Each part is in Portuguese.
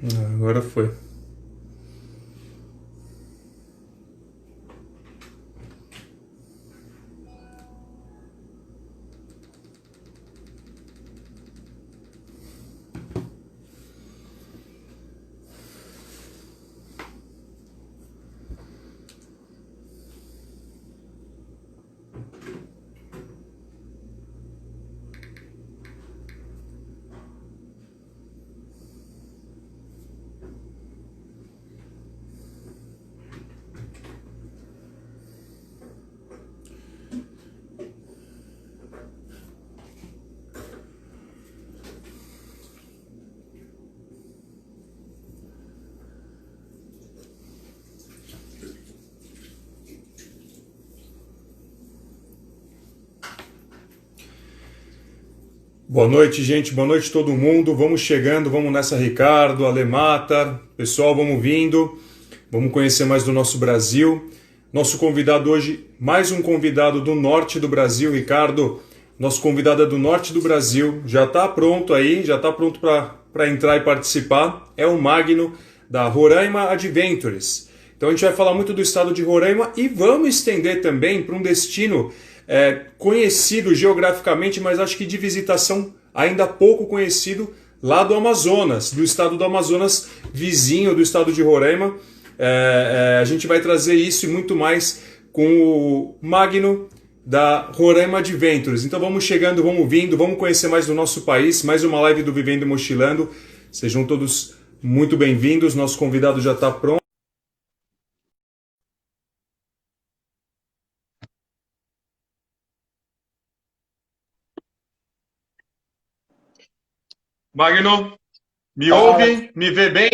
Agora foi. Boa noite, gente. Boa noite todo mundo. Vamos chegando, vamos nessa, Ricardo, Alemata. Pessoal, vamos vindo. Vamos conhecer mais do nosso Brasil. Nosso convidado hoje, mais um convidado do norte do Brasil, Ricardo. Nosso convidado é do norte do Brasil. Já está pronto aí, já está pronto para entrar e participar. É o Magno, da Roraima Adventures. Então a gente vai falar muito do estado de Roraima e vamos estender também para um destino conhecido geograficamente, mas acho que de visitação ainda pouco conhecido, lá do Amazonas, do estado do Amazonas, vizinho do estado de Roraima. A gente vai trazer isso e muito mais com o Magno da Roraima Adventures. Então vamos chegando, vamos vindo, vamos conhecer mais do nosso país, mais uma live do Vivendo e Mochilando. Sejam todos muito bem-vindos, nosso convidado já está pronto. Magno, me Fala. ouve, me vê bem,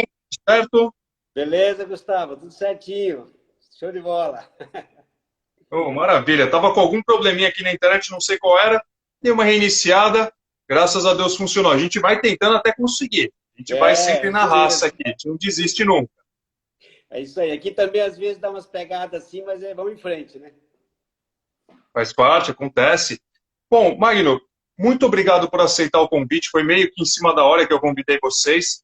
certo? Beleza, Gustavo? Tudo certinho. Show de bola. Oh, maravilha, tava com algum probleminha aqui na internet, não sei qual era, dei uma reiniciada, graças a Deus funcionou. A gente vai tentando até conseguir, a gente vai sempre na Isso raça mesmo. aqui, a gente não desiste nunca. É isso aí. Aqui também às vezes dá umas pegadas assim, mas vamos em frente, né? Faz parte, acontece. Bom, Magno, muito obrigado por aceitar o convite. Foi meio que em cima da hora que eu convidei vocês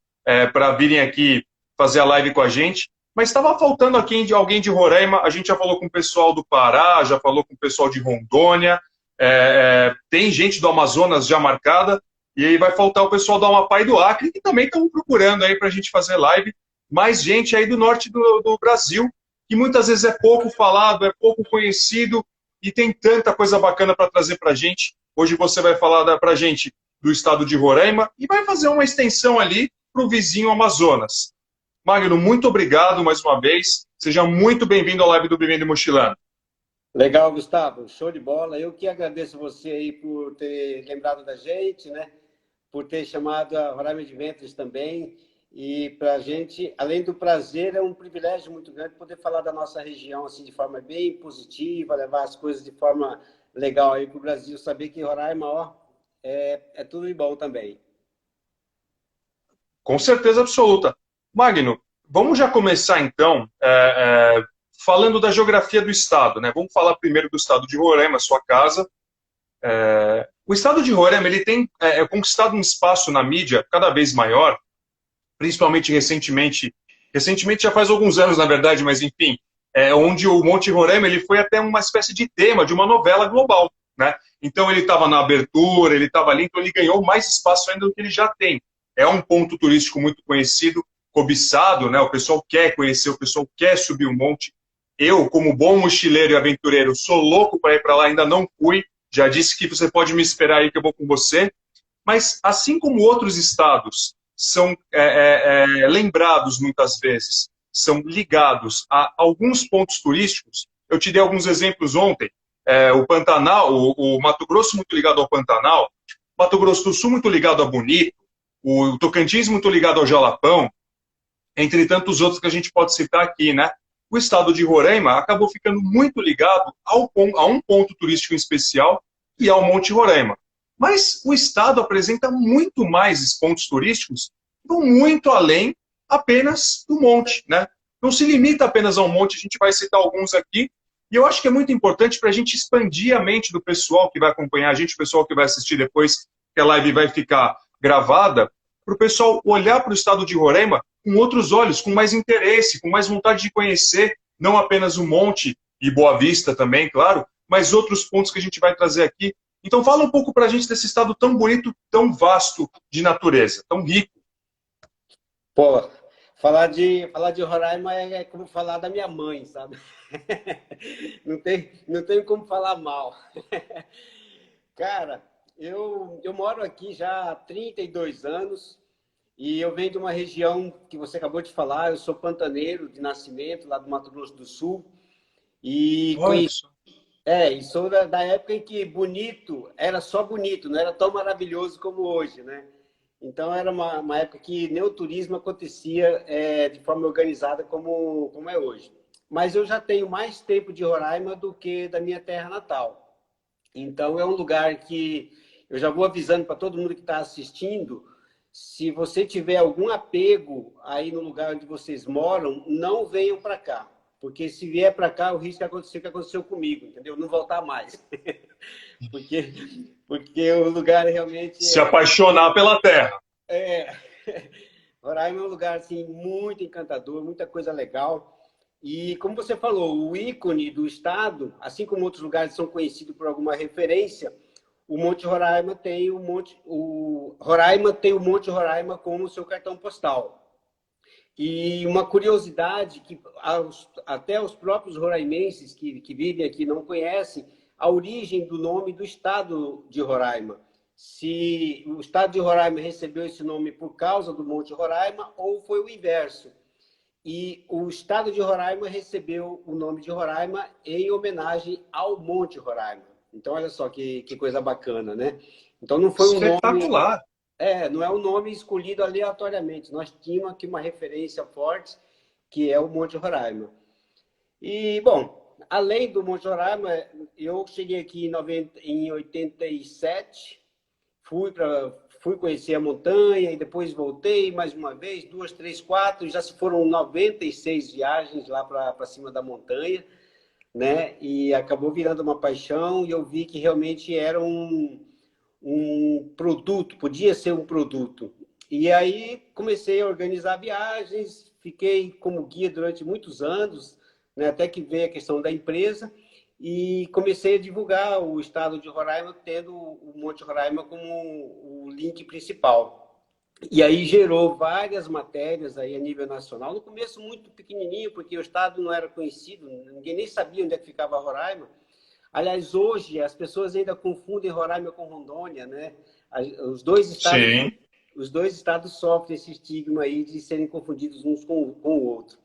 para virem aqui fazer a live com a gente. Mas estava faltando aqui alguém de Roraima. A gente já falou com o pessoal do Pará, já falou com o pessoal de Rondônia. Tem gente do Amazonas já marcada. E aí vai faltar o pessoal do Amapá e do Acre, que também estão procurando aí para a gente fazer live. Mais gente aí do norte do Brasil, que muitas vezes é pouco falado, é pouco conhecido e tem tanta coisa bacana para trazer para a gente. Hoje você vai falar para a gente do estado de Roraima e vai fazer uma extensão ali para o vizinho Amazonas. Magno, muito obrigado mais uma vez. Seja muito bem-vindo à live do Vivendo e Mochilando. Legal, Gustavo. Show de bola. Eu que agradeço você aí por ter lembrado da gente, né? Por ter chamado a Roraima Adventures também. E para a gente, além do prazer, é um privilégio muito grande poder falar da nossa região assim de forma bem positiva, levar as coisas de forma legal aí para o Brasil, saber que Roraima, ó, é tudo de bom também. Com certeza absoluta. Magno, vamos já começar então falando da geografia do estado, né? Vamos falar primeiro do estado de Roraima, sua casa. O estado de Roraima ele tem conquistado um espaço na mídia cada vez maior, principalmente recentemente. Recentemente já faz alguns anos, na verdade, mas enfim, onde o Monte Roraima ele foi até uma espécie de tema de uma novela global, né? Então ele estava na abertura, ele estava ali, então ele ganhou mais espaço ainda do que ele já tem. É um ponto turístico muito conhecido, cobiçado, né? O pessoal quer conhecer, o pessoal quer subir o monte. Eu, como bom mochileiro e aventureiro, sou louco para ir para lá, ainda não fui. Já disse que você pode me esperar aí que eu vou com você. Mas, assim como outros estados são lembrados muitas vezes, são ligados a alguns pontos turísticos, eu te dei alguns exemplos ontem. O Pantanal, o Mato Grosso muito ligado ao Pantanal, Mato Grosso do Sul muito ligado a Bonito, o Tocantins muito ligado ao Jalapão, entre tantos outros que a gente pode citar aqui, né? O estado de Roraima acabou ficando muito ligado a um ponto turístico em especial, que é o Monte Roraima. Mas o estado apresenta muito mais pontos turísticos que vão muito além apenas do monte, né? Não se limita apenas ao monte, a gente vai citar alguns aqui, e eu acho que é muito importante para a gente expandir a mente do pessoal que vai acompanhar a gente, o pessoal que vai assistir depois, que a live vai ficar gravada, para o pessoal olhar para o estado de Roraima com outros olhos, com mais interesse, com mais vontade de conhecer, não apenas o Monte e Boa Vista também, claro, mas outros pontos que a gente vai trazer aqui. Então fala um pouco para a gente desse estado tão bonito, tão vasto de natureza, tão rico. Pô, falar de Roraima é como falar da minha mãe, sabe? Não tem como falar mal. Cara, eu moro aqui já há 32 anos e eu venho de uma região que você acabou de falar, eu sou pantaneiro de nascimento, lá do Mato Grosso do Sul, e Olha conheci, só. e sou da época em que bonito era só bonito, não era tão maravilhoso como hoje, né? Então, era uma época que nem o turismo acontecia de forma organizada como é hoje. Mas eu já tenho mais tempo de Roraima do que da minha terra natal. Então, é um lugar que eu já vou avisando para todo mundo que está assistindo, se você tiver algum apego aí no lugar onde vocês moram, não venham para cá. Porque se vier para cá, o risco é acontecer o que aconteceu comigo, entendeu? Não voltar mais. Porque, porque o lugar realmente Se apaixonar pela terra. é... Roraima é um lugar assim, muito encantador, muita coisa legal. E, como você falou, o ícone do estado, assim como outros lugares são conhecidos por alguma referência, o Monte Roraima tem Roraima tem o Monte Roraima como seu cartão postal. E uma curiosidade que até os próprios roraimenses que vivem aqui não conhecem, a origem do nome do estado de Roraima. Se o estado de Roraima recebeu esse nome por causa do Monte Roraima ou foi o inverso. E o estado de Roraima recebeu o nome de Roraima em homenagem ao Monte Roraima. Então, olha só que coisa bacana, né? Então, não foi um nome... Espetacular. não é um nome escolhido aleatoriamente. Nós tínhamos aqui uma referência forte, que é o Monte Roraima. E, bom, além do Monte Roraima, eu cheguei aqui em 87, fui conhecer a montanha e depois voltei mais uma vez, 2, 3, 4, já se foram 96 viagens lá para cima da montanha, né? E acabou virando uma paixão e eu vi que realmente era um produto, podia ser um produto. E aí comecei a organizar viagens, fiquei como guia durante muitos anos, né, até que veio a questão da empresa, e comecei a divulgar o estado de Roraima, tendo o Monte Roraima como o link principal. E aí gerou várias matérias aí a nível nacional, no começo muito pequenininho, porque o estado não era conhecido, ninguém nem sabia onde é que ficava Roraima. Aliás, hoje as pessoas ainda confundem Roraima com Rondônia, né? Os dois estados, Sim. os dois estados sofrem esse estigma aí de serem confundidos uns com o outro.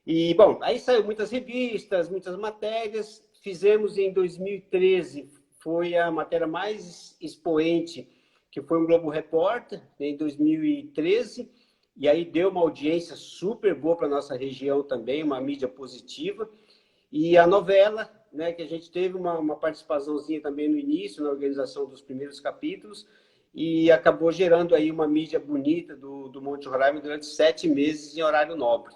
E, bom, aí saiu muitas revistas, muitas matérias. Fizemos em 2013, foi a matéria mais expoente, que foi um Globo Repórter, em 2013. E aí deu uma audiência super boa para a nossa região também, uma mídia positiva. E a novela, né, que a gente teve uma participaçãozinha também no início, na organização dos primeiros capítulos, e acabou gerando aí uma mídia bonita do Monte Roraima durante 7 meses em horário nobre.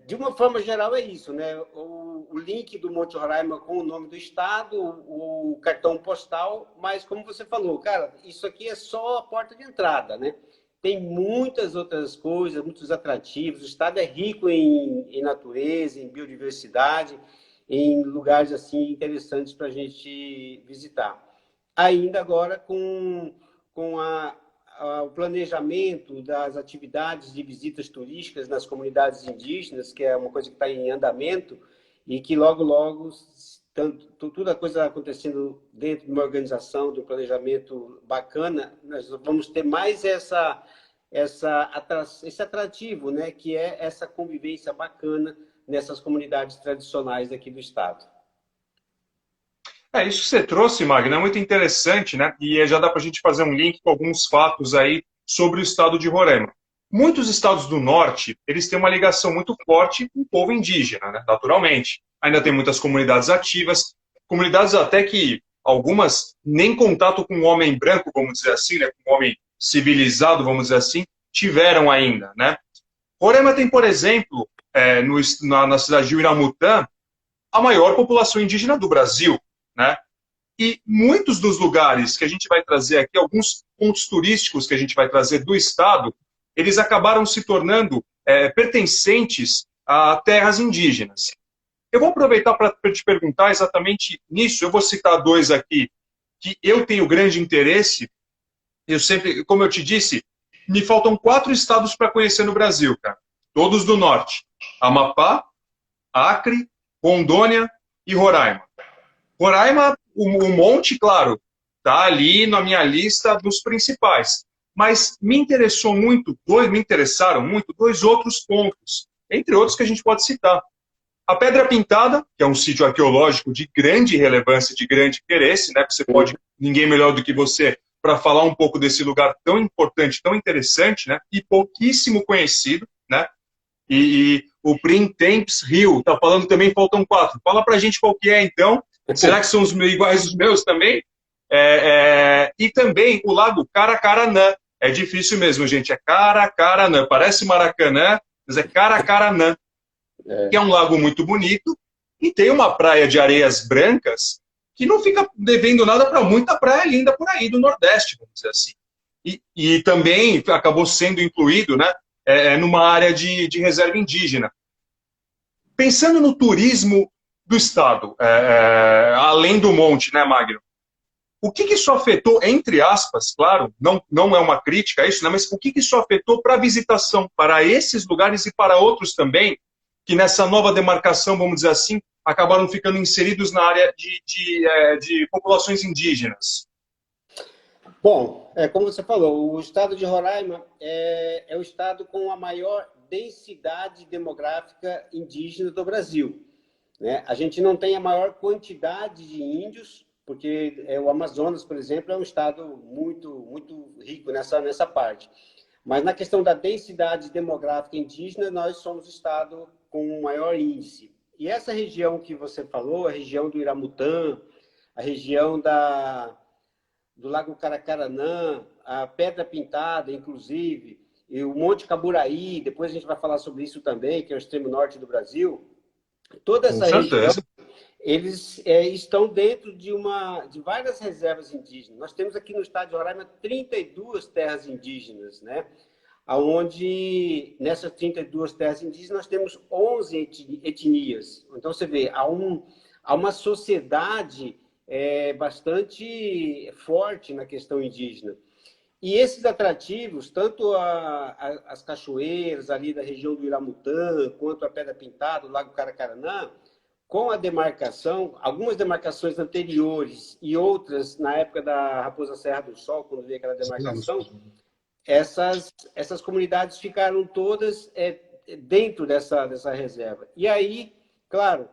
De uma forma geral é isso, né? O link do Monte Roraima com o nome do estado, o cartão postal, mas como você falou, cara, isso aqui é só a porta de entrada, né? Tem muitas outras coisas, muitos atrativos. O estado é rico em natureza, em biodiversidade, em lugares assim interessantes para a gente visitar. Ainda agora com o planejamento das atividades de visitas turísticas nas comunidades indígenas, que é uma coisa que está em andamento e que logo, toda a coisa acontecendo dentro de uma organização, de um planejamento bacana, nós vamos ter mais esse atrativo, né, que é essa convivência bacana nessas comunidades tradicionais aqui do estado. Isso que você trouxe, Magno, é muito interessante, né? E já dá para a gente fazer um link com alguns fatos aí sobre o estado de Roraima. Muitos estados do norte, eles têm uma ligação muito forte com o povo indígena, né? Naturalmente. Ainda tem muitas comunidades ativas, comunidades até que algumas nem contato com o homem branco, vamos dizer assim, né? Com o homem civilizado, vamos dizer assim, tiveram ainda, né? Roraima tem, por exemplo, na cidade de Uiramutã, a maior população indígena do Brasil, né? E muitos dos lugares que a gente vai trazer aqui, alguns pontos turísticos que a gente vai trazer do estado, eles acabaram se tornando pertencentes a terras indígenas. Eu vou aproveitar para te perguntar exatamente nisso. Eu vou citar dois aqui que eu tenho grande interesse. Eu sempre, como eu te disse, me faltam 4 estados para conhecer no Brasil, cara. Todos do norte. Amapá, Acre, Rondônia e Roraima. Roraima, o monte, claro, está ali na minha lista dos principais. Mas me interessaram muito dois outros pontos, entre outros que a gente pode citar. A Pedra Pintada, que é um sítio arqueológico de grande relevância, de grande interesse, né? Você pode, ninguém melhor do que você, para falar um pouco desse lugar tão importante, tão interessante, né? E pouquíssimo conhecido, né? E o Printemps Rio, está falando também, faltam 4. Fala para a gente qual que é, então. Será que são iguais os meus também? E também o Lago Caracaranã. É difícil mesmo, gente. É Caracaranã. Parece Maracanã, mas é Caracaranã. Que é um lago muito bonito e tem uma praia de areias brancas que não fica devendo nada para muita praia linda por aí do Nordeste, vamos dizer assim. E também acabou sendo incluído, né, numa área de reserva indígena. Pensando no turismo do Estado, além do monte, né, Magno? O que isso afetou, entre aspas, claro, não é uma crítica a isso, né, mas o que isso afetou para a visitação, para esses lugares e para outros também, que nessa nova demarcação, vamos dizer assim, acabaram ficando inseridos na área de populações indígenas? Bom, como você falou, o estado de Roraima é o estado com a maior densidade demográfica indígena do Brasil, né? A gente não tem a maior quantidade de índios, porque o Amazonas, por exemplo, é um estado muito rico nessa parte. Mas na questão da densidade demográfica indígena, nós somos o estado com o maior índice. E essa região que você falou, a região do Iramutã, a região do Lago Caracaranã, a Pedra Pintada, inclusive, e o Monte Caburaí, depois a gente vai falar sobre isso também, que é o extremo norte do Brasil. Toda essa região, eles estão dentro de várias reservas indígenas. Nós temos aqui no estado de Roraima 32 terras indígenas, né? Onde nessas 32 terras indígenas nós temos 11 etnias. Então você vê, há uma sociedade bastante forte na questão indígena. E esses atrativos, tanto as cachoeiras ali da região do Iramutã, quanto a Pedra Pintada, o Lago Caracaranã, com a demarcação, algumas demarcações anteriores e outras na época da Raposa Serra do Sol, quando veio aquela demarcação, essas comunidades ficaram todas dentro dessa reserva. E aí, claro,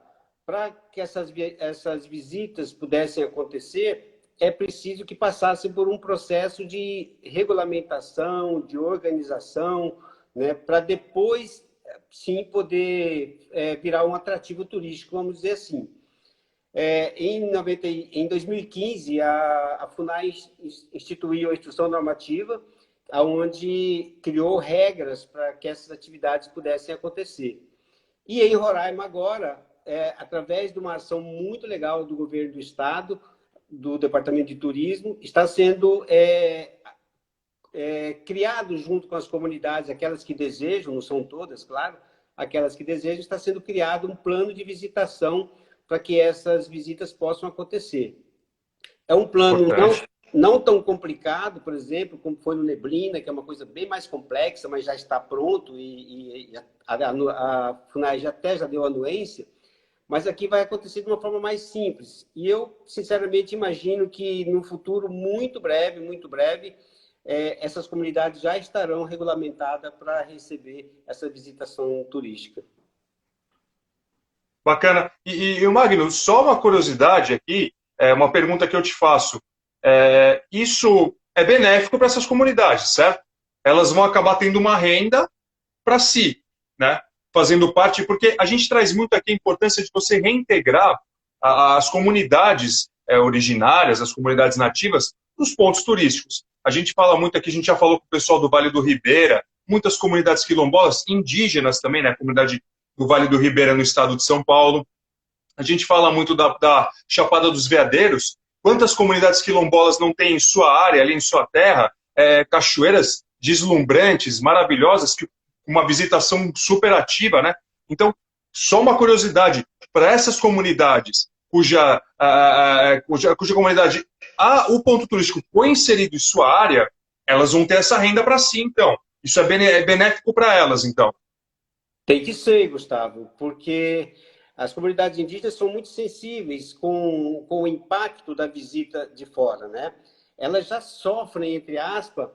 para que essas visitas pudessem acontecer, é preciso que passassem por um processo de regulamentação, de organização, né, para depois, sim, poder virar um atrativo turístico, vamos dizer assim. Em 2015, a FUNAI instituiu a Instrução Normativa, onde criou regras para que essas atividades pudessem acontecer. E em Roraima, agora, através de uma ação muito legal do governo do Estado, do Departamento de Turismo, está sendo criado junto com as comunidades, aquelas que desejam, não são todas, claro, aquelas que desejam, está sendo criado um plano de visitação para que essas visitas possam acontecer. É um plano não tão complicado, por exemplo, como foi no Neblina, que é uma coisa bem mais complexa, mas já está pronto e a FUNAI já deu anuência, mas aqui vai acontecer de uma forma mais simples. E eu, sinceramente, imagino que no futuro muito breve, essas comunidades já estarão regulamentadas para receber essa visitação turística. Bacana. E Magno, só uma curiosidade aqui, uma pergunta que eu te faço. Isso é benéfico para essas comunidades, certo? Elas vão acabar tendo uma renda para si, né? Fazendo parte, porque a gente traz muito aqui a importância de você reintegrar as comunidades originárias, as comunidades nativas, nos pontos turísticos. A gente fala muito aqui, a gente já falou com o pessoal do Vale do Ribeira, muitas comunidades quilombolas, indígenas também, né? A comunidade do Vale do Ribeira no estado de São Paulo. A gente fala muito da Chapada dos Veadeiros. Quantas comunidades quilombolas não têm em sua área, ali em sua terra, cachoeiras deslumbrantes, maravilhosas, que uma visitação super ativa, né? Então, só uma curiosidade, para essas comunidades cuja comunidade o ponto turístico foi inserido em sua área, elas vão ter essa renda para si, então. Isso é benéfico para elas, então. Tem que ser, Gustavo, porque as comunidades indígenas são muito sensíveis com o impacto da visita de fora, né? Elas já sofrem, entre aspas,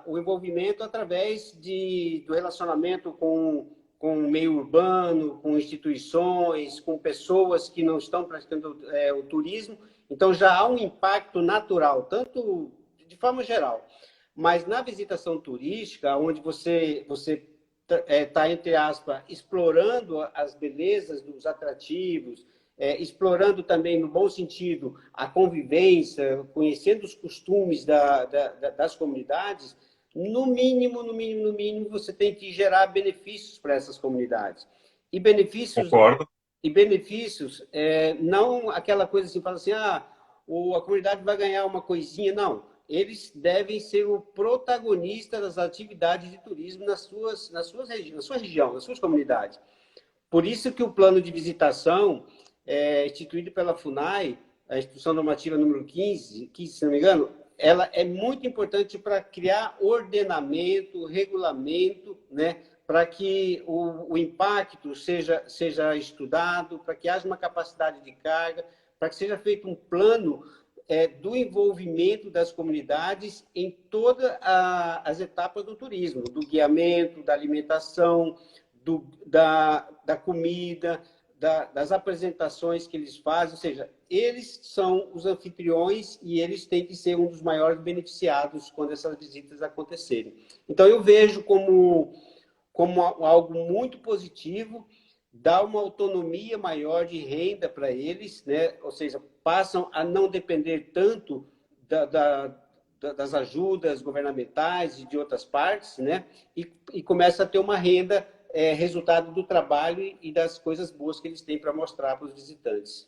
o envolvimento através do relacionamento com o meio urbano, com instituições, com pessoas que não estão praticando o turismo. Então, já há um impacto natural, tanto de forma geral. Mas na visitação turística, onde você está, entre aspas, explorando as belezas dos atrativos, explorando também, no bom sentido, a convivência, conhecendo os costumes das comunidades, no mínimo, você tem que gerar benefícios para essas comunidades. E benefícios, Concordo. Não aquela coisa assim, fala assim, a comunidade vai ganhar uma coisinha, não. Eles devem ser o protagonista das atividades de turismo na sua região, nas suas comunidades. Por isso que o plano de visitação, instituído pela FUNAI, a Instituição Normativa número 15, se não me engano, ela é muito importante para criar ordenamento, regulamento, né, para que o impacto seja estudado, para que haja uma capacidade de carga, para que seja feito um plano do envolvimento das comunidades em todas as etapas do turismo, do guiamento, da alimentação, da comida, das apresentações que eles fazem, ou seja, eles são os anfitriões e eles têm que ser um dos maiores beneficiados quando essas visitas acontecerem. Então, eu vejo como algo muito positivo, dá uma autonomia maior de renda para eles, né? Ou seja, passam a não depender tanto das ajudas governamentais e de outras partes, né? E começa a ter uma renda resultado do trabalho e das coisas boas que eles têm para mostrar para os visitantes.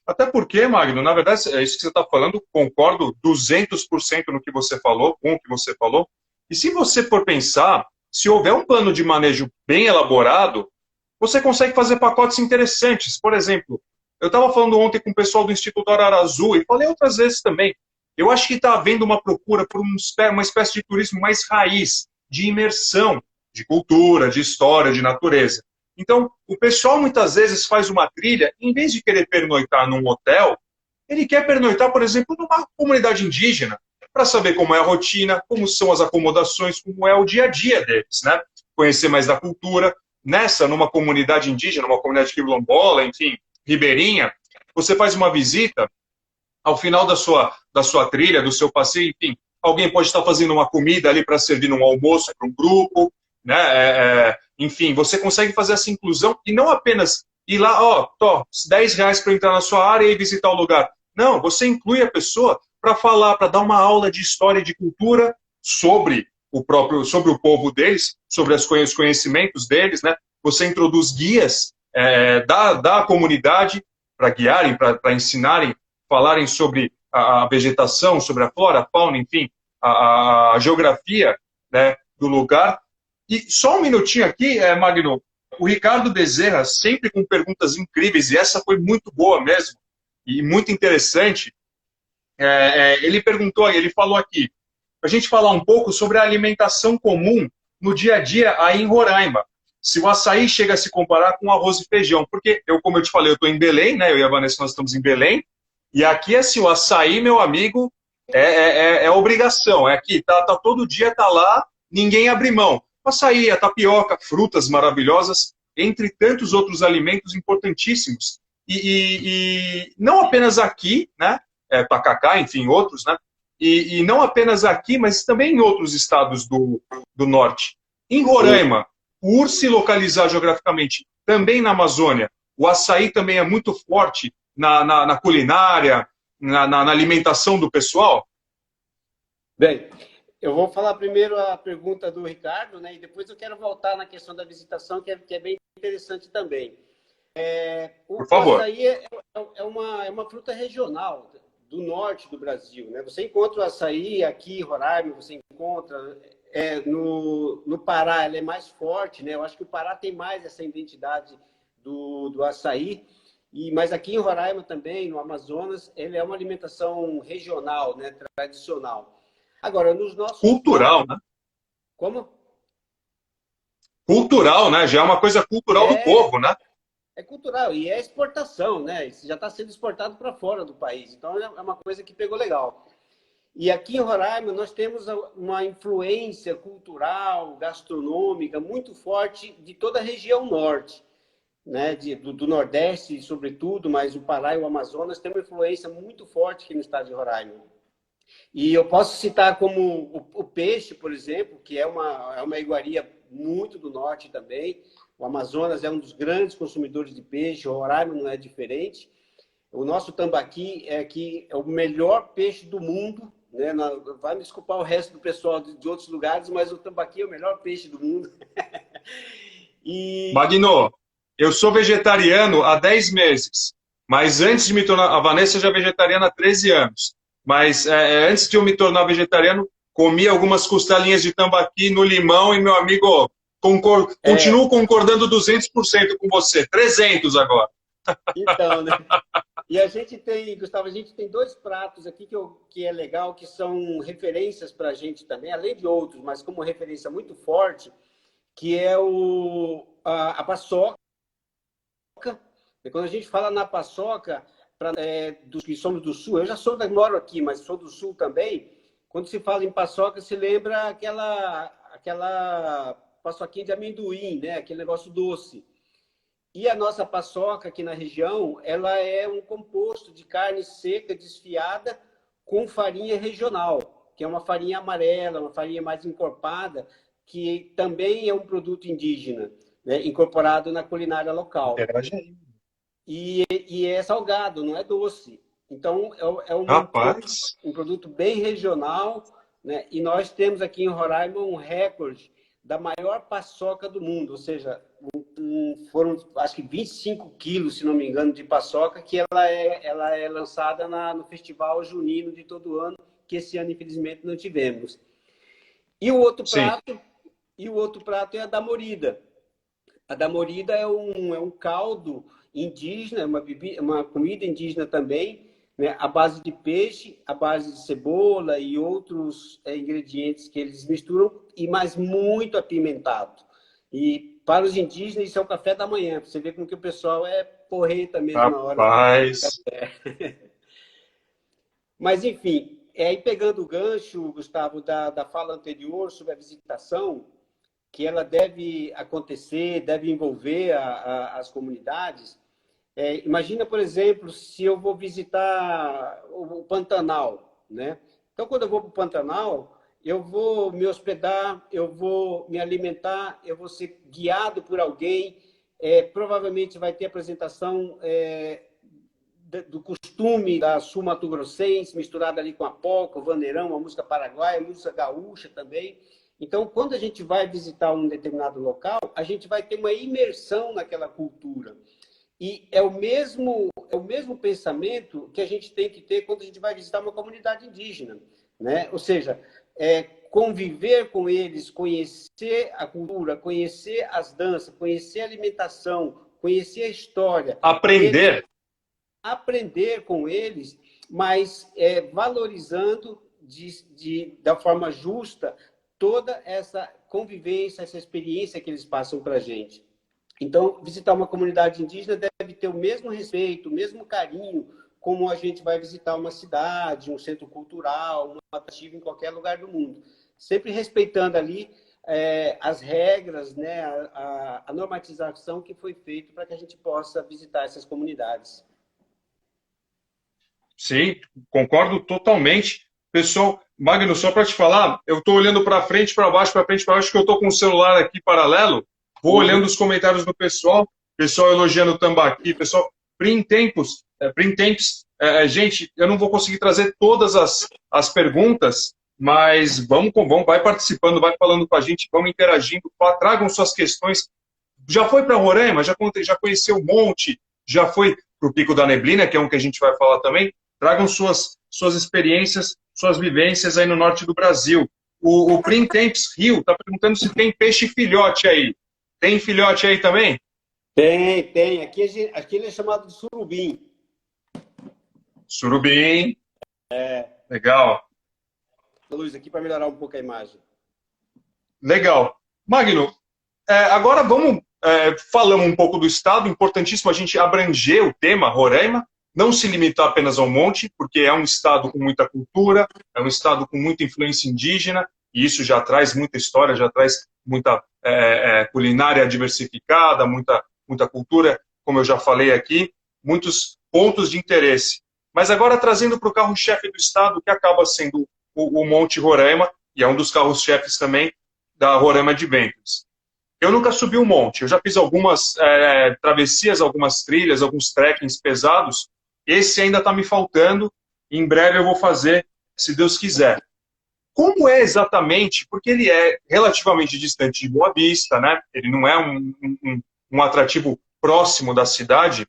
Até porque, Magno, na verdade, é isso que você está falando, concordo 200% no que você falou, com o que você falou. E se você for pensar, se houver um plano de manejo bem elaborado, você consegue fazer pacotes interessantes. Por exemplo, eu estava falando ontem com o pessoal do Instituto Arara Azul e falei outras vezes também. Eu acho que está havendo uma procura por uma espécie de turismo mais raiz, de imersão, de cultura, de história, de natureza. Então, o pessoal muitas vezes faz uma trilha, em vez de querer pernoitar num hotel, ele quer pernoitar, por exemplo, numa comunidade indígena, para saber como é a rotina, como são as acomodações, como é o dia a dia deles, né? Conhecer mais da cultura. Numa comunidade indígena, uma comunidade quilombola, enfim, ribeirinha, você faz uma visita, ao final da sua trilha, do seu passeio, enfim, alguém pode estar fazendo uma comida ali para servir num almoço para um grupo, né? Enfim, você consegue fazer essa inclusão e não apenas ir lá, R$10 para entrar na sua área e visitar o lugar. Não, você inclui a pessoa para falar, para dar uma aula de história e de cultura sobre sobre o povo deles, sobre os conhecimentos deles, né? Você introduz guias da comunidade para guiarem, para ensinarem, falarem sobre a vegetação, sobre a flora, a fauna, enfim, a geografia, né, do lugar. E só um minutinho aqui, Magno, o Ricardo Bezerra, sempre com perguntas incríveis, e essa foi muito boa mesmo, e muito interessante. Ele falou aqui, para a gente falar um pouco sobre a alimentação comum no dia a dia aí em Roraima. Se o açaí chega a se comparar com arroz e feijão, porque como eu te falei, eu estou em Belém, né? Eu e a Vanessa, nós estamos em Belém, e aqui, assim, o açaí, meu amigo, é obrigação. É aqui, tá todo dia, tá lá, ninguém abre mão. O açaí, a tapioca, frutas maravilhosas, entre tantos outros alimentos importantíssimos. E não apenas aqui, né? Tacacá, enfim, outros, né? E não apenas aqui, mas também em outros estados do norte. Em Roraima, por se localizar geograficamente também na Amazônia, o açaí também é muito forte na culinária, na alimentação do pessoal? Bem, eu vou falar primeiro a pergunta do Ricardo, né? E depois eu quero voltar na questão da visitação, que é bem interessante também. Por favor. O açaí é uma fruta regional do norte do Brasil, né? Você encontra o açaí aqui em Roraima, você encontra no Pará, ele é mais forte, né? Eu acho que o Pará tem mais essa identidade do açaí, mas aqui em Roraima também, no Amazonas, ele é uma alimentação regional, né? Tradicional. Agora, nos nossos Cultural, né? Como? Cultural, né? Já é uma coisa cultural do povo, né? É cultural e é exportação, né? Isso já está sendo exportado para fora do país. Então, é uma coisa que pegou legal. E aqui em Roraima, nós temos uma influência cultural, gastronômica, muito forte de toda a região norte, né? Do Nordeste, sobretudo, mas o Pará e o Amazonas têm uma influência muito forte aqui no estado de Roraima. E eu posso citar como o peixe, por exemplo, que é uma iguaria muito do norte também. O Amazonas é um dos grandes consumidores de peixe, o Roraima não é diferente. O nosso tambaqui é o melhor peixe do mundo, né? Vai me desculpar o resto do pessoal de outros lugares, mas o tambaqui é o melhor peixe do mundo. Magno, eu sou vegetariano há 10 meses, mas antes de me tornar... A Vanessa já é vegetariana há 13 anos, mas antes de eu me tornar vegetariano, comi algumas costelinhas de tambaqui no limão e, meu amigo, continuo concordando 200% com você, 300 agora. Então, né? E a gente tem, Gustavo, a gente tem dois pratos aqui que é legal, que são referências para a gente também, além de outros, mas como referência muito forte, que é a paçoca. E quando a gente fala na paçoca, dos que somos do sul, eu já moro aqui, mas sou do sul também, quando se fala em paçoca, se lembra aquela paçoquinha de amendoim, né? Aquele negócio doce. E a nossa paçoca aqui na região, ela é um composto de carne seca desfiada com farinha regional, que é uma farinha amarela, uma farinha mais encorpada, que também é um produto indígena, né, incorporado na culinária local. E é salgado, não é doce. Então, é um produto bem regional, né? E nós temos aqui em Roraima um recorde da maior paçoca do mundo, ou seja, foram, acho que 25 quilos, se não me engano, de paçoca, que ela é lançada no Festival Junino de todo ano, que esse ano, infelizmente, não tivemos. E o outro prato é a damorida. A damorida é um caldo indígena, uma comida indígena também, né, à base de peixe, à base de cebola e outros ingredientes que eles misturam, mas muito apimentado. E para os indígenas, isso é o café da manhã. Você vê como que o pessoal é porreta mesmo na hora. Rapaz! Mas, enfim, aí pegando o gancho, Gustavo, da fala anterior sobre a visitação, que ela deve acontecer, deve envolver as comunidades. Imagina, por exemplo, se eu vou visitar o Pantanal, né? Então, quando eu vou para o Pantanal, eu vou me hospedar, eu vou me alimentar, eu vou ser guiado por alguém, provavelmente vai ter apresentação do costume da sul-mato-grossense, misturada ali com a polca, o vaneirão, a música paraguaia, a música gaúcha também. Então, quando a gente vai visitar um determinado local, a gente vai ter uma imersão naquela cultura. E é o mesmo pensamento que a gente tem que ter quando a gente vai visitar uma comunidade indígena, né? Ou seja, conviver com eles, conhecer a cultura, conhecer as danças, conhecer a alimentação, conhecer a história. Aprender com eles, mas valorizando da forma justa toda essa convivência, essa experiência que eles passam para a gente. Então, visitar uma comunidade indígena deve ter o mesmo respeito, o mesmo carinho, como a gente vai visitar uma cidade, um centro cultural, uma atrativa em qualquer lugar do mundo. Sempre respeitando ali as regras, né, a normatização que foi feita para que a gente possa visitar essas comunidades. Sim, concordo totalmente. Pessoal, Magno, só para te falar, eu estou olhando para frente, para baixo, que eu estou com o celular aqui paralelo, vou olhando os comentários do pessoal elogiando o tambaqui, pessoal, Printempes, gente, eu não vou conseguir trazer todas as perguntas, mas vai participando, vai falando com a gente, vamos interagindo, tragam suas questões. Já foi para Roraima? Já conheceu o monte? Já foi para o Pico da Neblina, que é um que a gente vai falar também? Tragam suas suas experiências, suas vivências aí no norte do Brasil. O Printemps Rio está perguntando se tem peixe filhote aí. Tem filhote aí também? Tem. Aqui ele é chamado de surubim. Surubim. Legal. Luz aqui para melhorar um pouco a imagem. Legal. Magno, agora falamos um pouco do estado, importantíssimo a gente abranger o tema Roraima, não se limitar apenas ao monte, porque é um estado com muita cultura, é um estado com muita influência indígena, e isso já traz muita história, já traz muita culinária diversificada, muita cultura, como eu já falei aqui, muitos pontos de interesse. Mas agora trazendo para o carro-chefe do estado, que acaba sendo o Monte Roraima, e é um dos carros-chefes também da Roraima Adventures. Eu nunca subi um monte, eu já fiz algumas travessias, algumas trilhas, alguns trekkings pesados. Esse ainda está me faltando, em breve eu vou fazer, se Deus quiser. Como é exatamente, porque ele é relativamente distante de Boa Vista, né? Ele não é um atrativo próximo da cidade.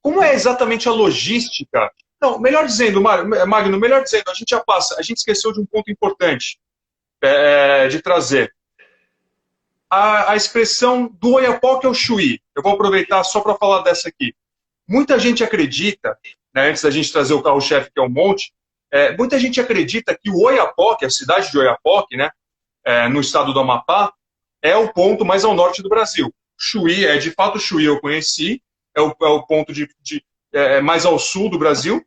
Como é exatamente a logística? Não, melhor dizendo, Magno, melhor dizendo, a gente esqueceu de um ponto importante de trazer. A expressão do Oiapoque ao Chuí. Eu vou aproveitar só para falar dessa aqui. Muita gente acredita, né, antes da gente trazer o carro-chefe, que é o monte, muita gente acredita que o Oiapoque, a cidade de Oiapoque, né, no estado do Amapá, é o ponto mais ao norte do Brasil. Chuí, de fato, Chuí eu conheci, é o ponto mais ao sul do Brasil.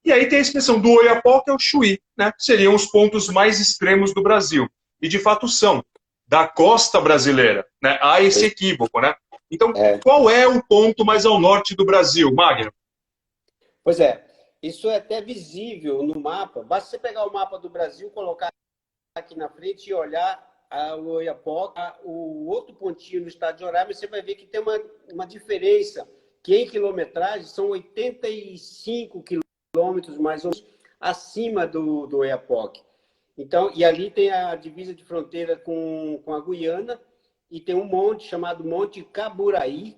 E aí tem a expressão do Oiapoque ao Chuí, né, que seriam os pontos mais extremos do Brasil. E de fato são. Da costa brasileira, né? Há esse equívoco, né? Então, qual é o ponto mais ao norte do Brasil, Magno? Pois é, isso é até visível no mapa. Basta você pegar o mapa do Brasil, colocar aqui na frente e olhar o Oiapoque, o outro pontinho no estado de Roraima, você vai ver que tem uma diferença, que em quilometragem são 85 quilômetros mais ou menos acima do Oiapoque. Então, e ali tem a divisa de fronteira com a Guiana, e tem um monte chamado Monte Caburaí,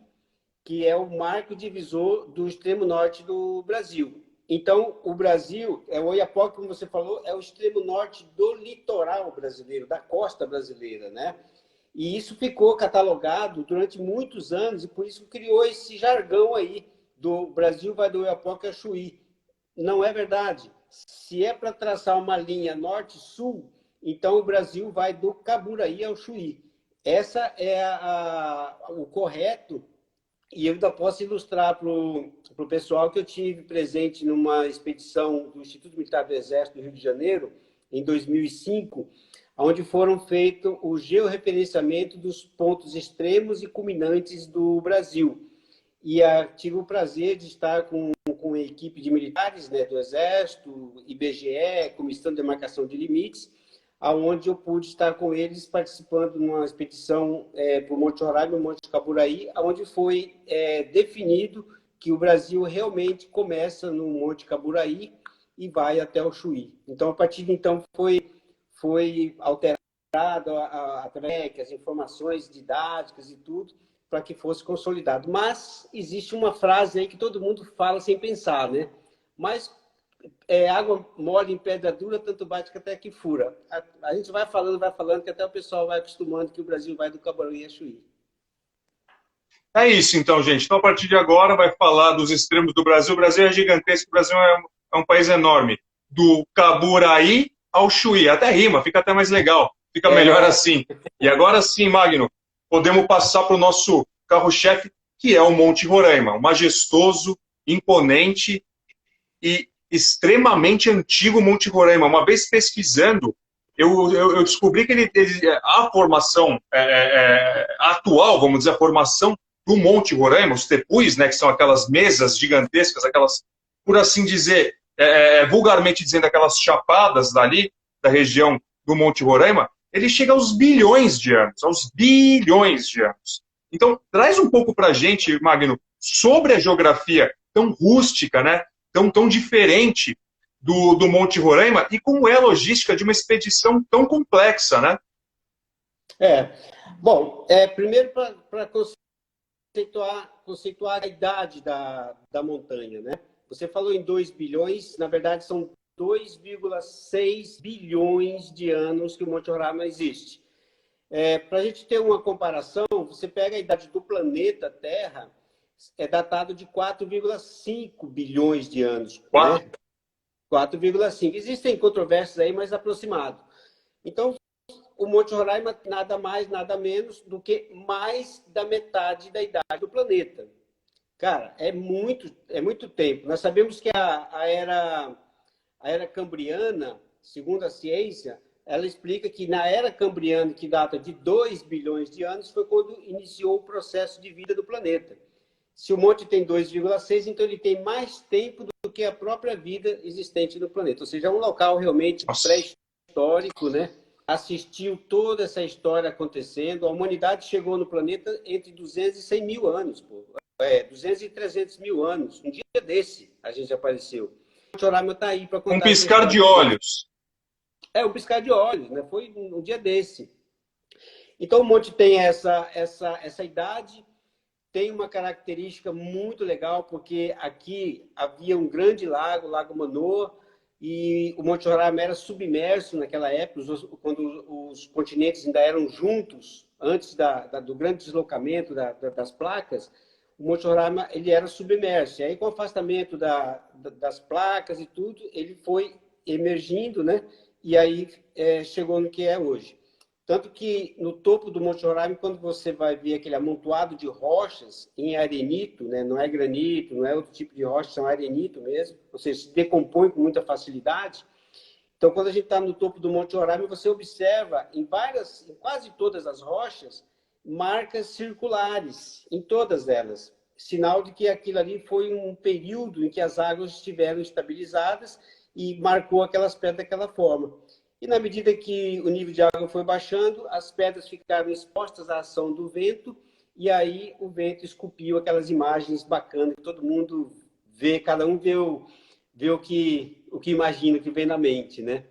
que é o marco divisor do extremo norte do Brasil. Então, o Brasil, o Oiapoque, como você falou, é o extremo norte do litoral brasileiro, da costa brasileira, né? E isso ficou catalogado durante muitos anos, e por isso criou esse jargão aí, do Brasil vai do Oiapoque a Chuí. Não é verdade. Se é para traçar uma linha norte-sul, então o Brasil vai do Caburaí ao Chuí. Essa é o correto, e eu ainda posso ilustrar para o pessoal que eu tive presente numa expedição do Instituto Militar do Exército do Rio de Janeiro, em 2005, onde foram feito o georreferenciamento dos pontos extremos e culminantes do Brasil. E tive o prazer de estar com a equipe de militares, né, do Exército, IBGE, Comissão de Demarcação de Limites, aonde eu pude estar com eles participando de uma expedição para o Monte Roraima e o Monte Caburaí, onde foi definido que o Brasil realmente começa no Monte Caburaí e vai até o Chuí. Então, a partir de então, foi alterado as informações didáticas e tudo, para que fosse consolidado. Mas existe uma frase aí que todo mundo fala sem pensar, né? Mas água mole em pedra dura, tanto bate que até que fura. A gente vai falando, que até o pessoal vai acostumando que o Brasil vai do Caburaí a Chuí. É isso, então, gente. Então, a partir de agora, vai falar dos extremos do Brasil. O Brasil é gigantesco, o Brasil é um país enorme. Do Caburaí ao Chuí. Até rima, fica até mais legal. Fica melhor assim. E agora sim, Magno, podemos passar para o nosso carro-chefe, que é o Monte Roraima. Um majestoso, imponente e extremamente antigo Monte Roraima. Uma vez pesquisando, eu descobri que a formação atual, vamos dizer, a formação do Monte Roraima, os tepuis, né, que são aquelas mesas gigantescas, aquelas, por assim dizer, vulgarmente dizendo, aquelas chapadas dali, da região do Monte Roraima, ele chega aos bilhões de anos, Então, traz um pouco para a gente, Magno, sobre a geografia tão rústica, né, tão diferente do Monte Roraima, e como é a logística de uma expedição tão complexa, né? Bom, primeiro para conceituar a idade da montanha, né? Você falou em 2 bilhões, na verdade são 2,6 bilhões de anos que o Monte Roraima existe. Para a gente ter uma comparação, você pega a idade do planeta Terra, é datado de 4,5 bilhões de anos. Né? 4,5. Existem controvérsias aí, mas aproximado. Então, o Monte Roraima nada mais, nada menos do que mais da metade da idade do planeta. Cara, é muito tempo. Nós sabemos que a era cambriana, segundo a ciência, ela explica que na era cambriana, que data de 2 bilhões de anos, foi quando iniciou o processo de vida do planeta. Se o monte tem 2,6, então ele tem mais tempo do que a própria vida existente no planeta. Ou seja, é um local realmente pré-histórico, né? Assistiu toda essa história acontecendo. A humanidade chegou no planeta entre 200 e 100 mil anos. Pô. 200 e 300 mil anos. Um dia desse a gente apareceu. O Roraima está aí para contar. Um piscar de olhos. Um piscar de olhos, né? Foi um dia desse. Então o monte tem essa idade, tem uma característica muito legal, porque aqui havia um grande lago, o Lago Manoa, e o Monte Roraima era submerso naquela época, quando os continentes ainda eram juntos, antes do grande deslocamento das placas. O Monte Roraima ele era submerso. E aí, com o afastamento das placas e tudo, ele foi emergindo, né? E aí chegou no que é hoje. Tanto que no topo do Monte Roraima, quando você vai ver aquele amontoado de rochas em arenito, né? Não é granito, não é outro tipo de rocha, são arenito mesmo, ou seja, se decompõe com muita facilidade. Então, quando a gente está no topo do Monte Roraima, você observa em quase todas as rochas, marcas circulares, em todas elas. Sinal de que aquilo ali foi um período em que as águas estiveram estabilizadas e marcou aquelas pedras daquela forma. E na medida que o nível de água foi baixando, as pedras ficaram expostas à ação do vento, e aí o vento esculpiu aquelas imagens bacanas que todo mundo vê, cada um vê o que imagina, o que vem na mente, né?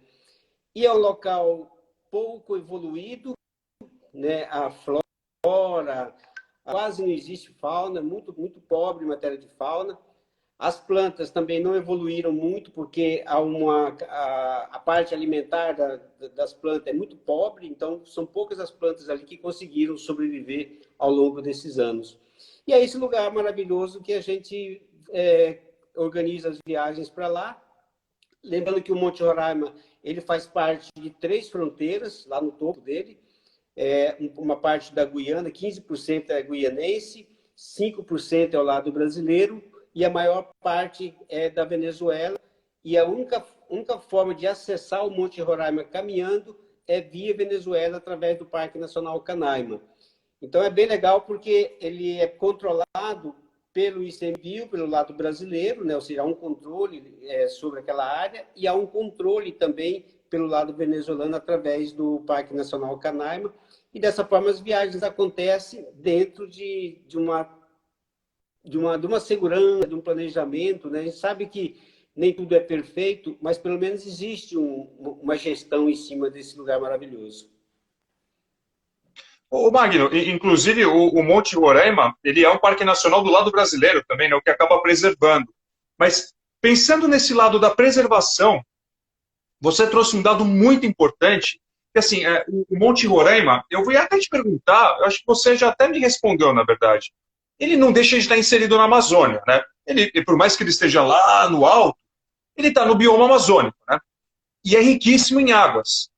E é um local pouco evoluído, né? A flora, quase não existe fauna, muito, muito pobre em matéria de fauna. As plantas também não evoluíram muito, porque a parte alimentar das plantas é muito pobre, então são poucas as plantas ali que conseguiram sobreviver ao longo desses anos. E é esse lugar maravilhoso que a gente organiza as viagens para lá. Lembrando que o Monte Roraima ele faz parte de 3 fronteiras, lá no topo dele. Uma parte da Guiana, 15% é guianense, 5% é o lado brasileiro, e a maior parte é da Venezuela, e a única forma de acessar o Monte Roraima caminhando é via Venezuela, através do Parque Nacional Canaima. Então é bem legal, porque ele é controlado pelo ICMBio, pelo lado brasileiro, né? Ou seja, há um controle sobre aquela área, e há um controle também pelo lado venezuelano, através do Parque Nacional Canaima, e dessa forma as viagens acontecem dentro de uma segurança, de um planejamento, né? A gente sabe que nem tudo é perfeito, mas pelo menos existe uma gestão em cima desse lugar maravilhoso. Ô Magno, inclusive o Monte Roraima, ele é um parque nacional do lado brasileiro também, né, o que acaba preservando. Mas pensando nesse lado da preservação, você trouxe um dado muito importante, que assim, o Monte Roraima, eu vou até te perguntar, eu acho que você já até me respondeu, na verdade. Ele não deixa de estar inserido na Amazônia, né? Por mais que ele esteja lá no alto, ele está no bioma amazônico, né? E é riquíssimo em águas.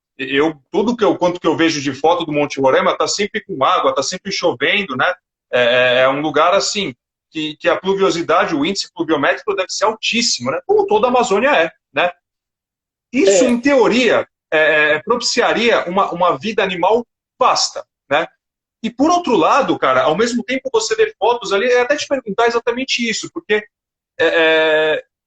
Quanto que eu vejo de foto do Monte Roraima, está sempre com água, está sempre chovendo, né? É um lugar assim que a pluviosidade, o índice pluviométrico deve ser altíssimo, né? Como toda a Amazônia né? Isso, em teoria, propiciaria uma vida animal vasta, né? E por outro lado, cara, ao mesmo tempo você vê fotos ali, até te perguntar exatamente isso, porque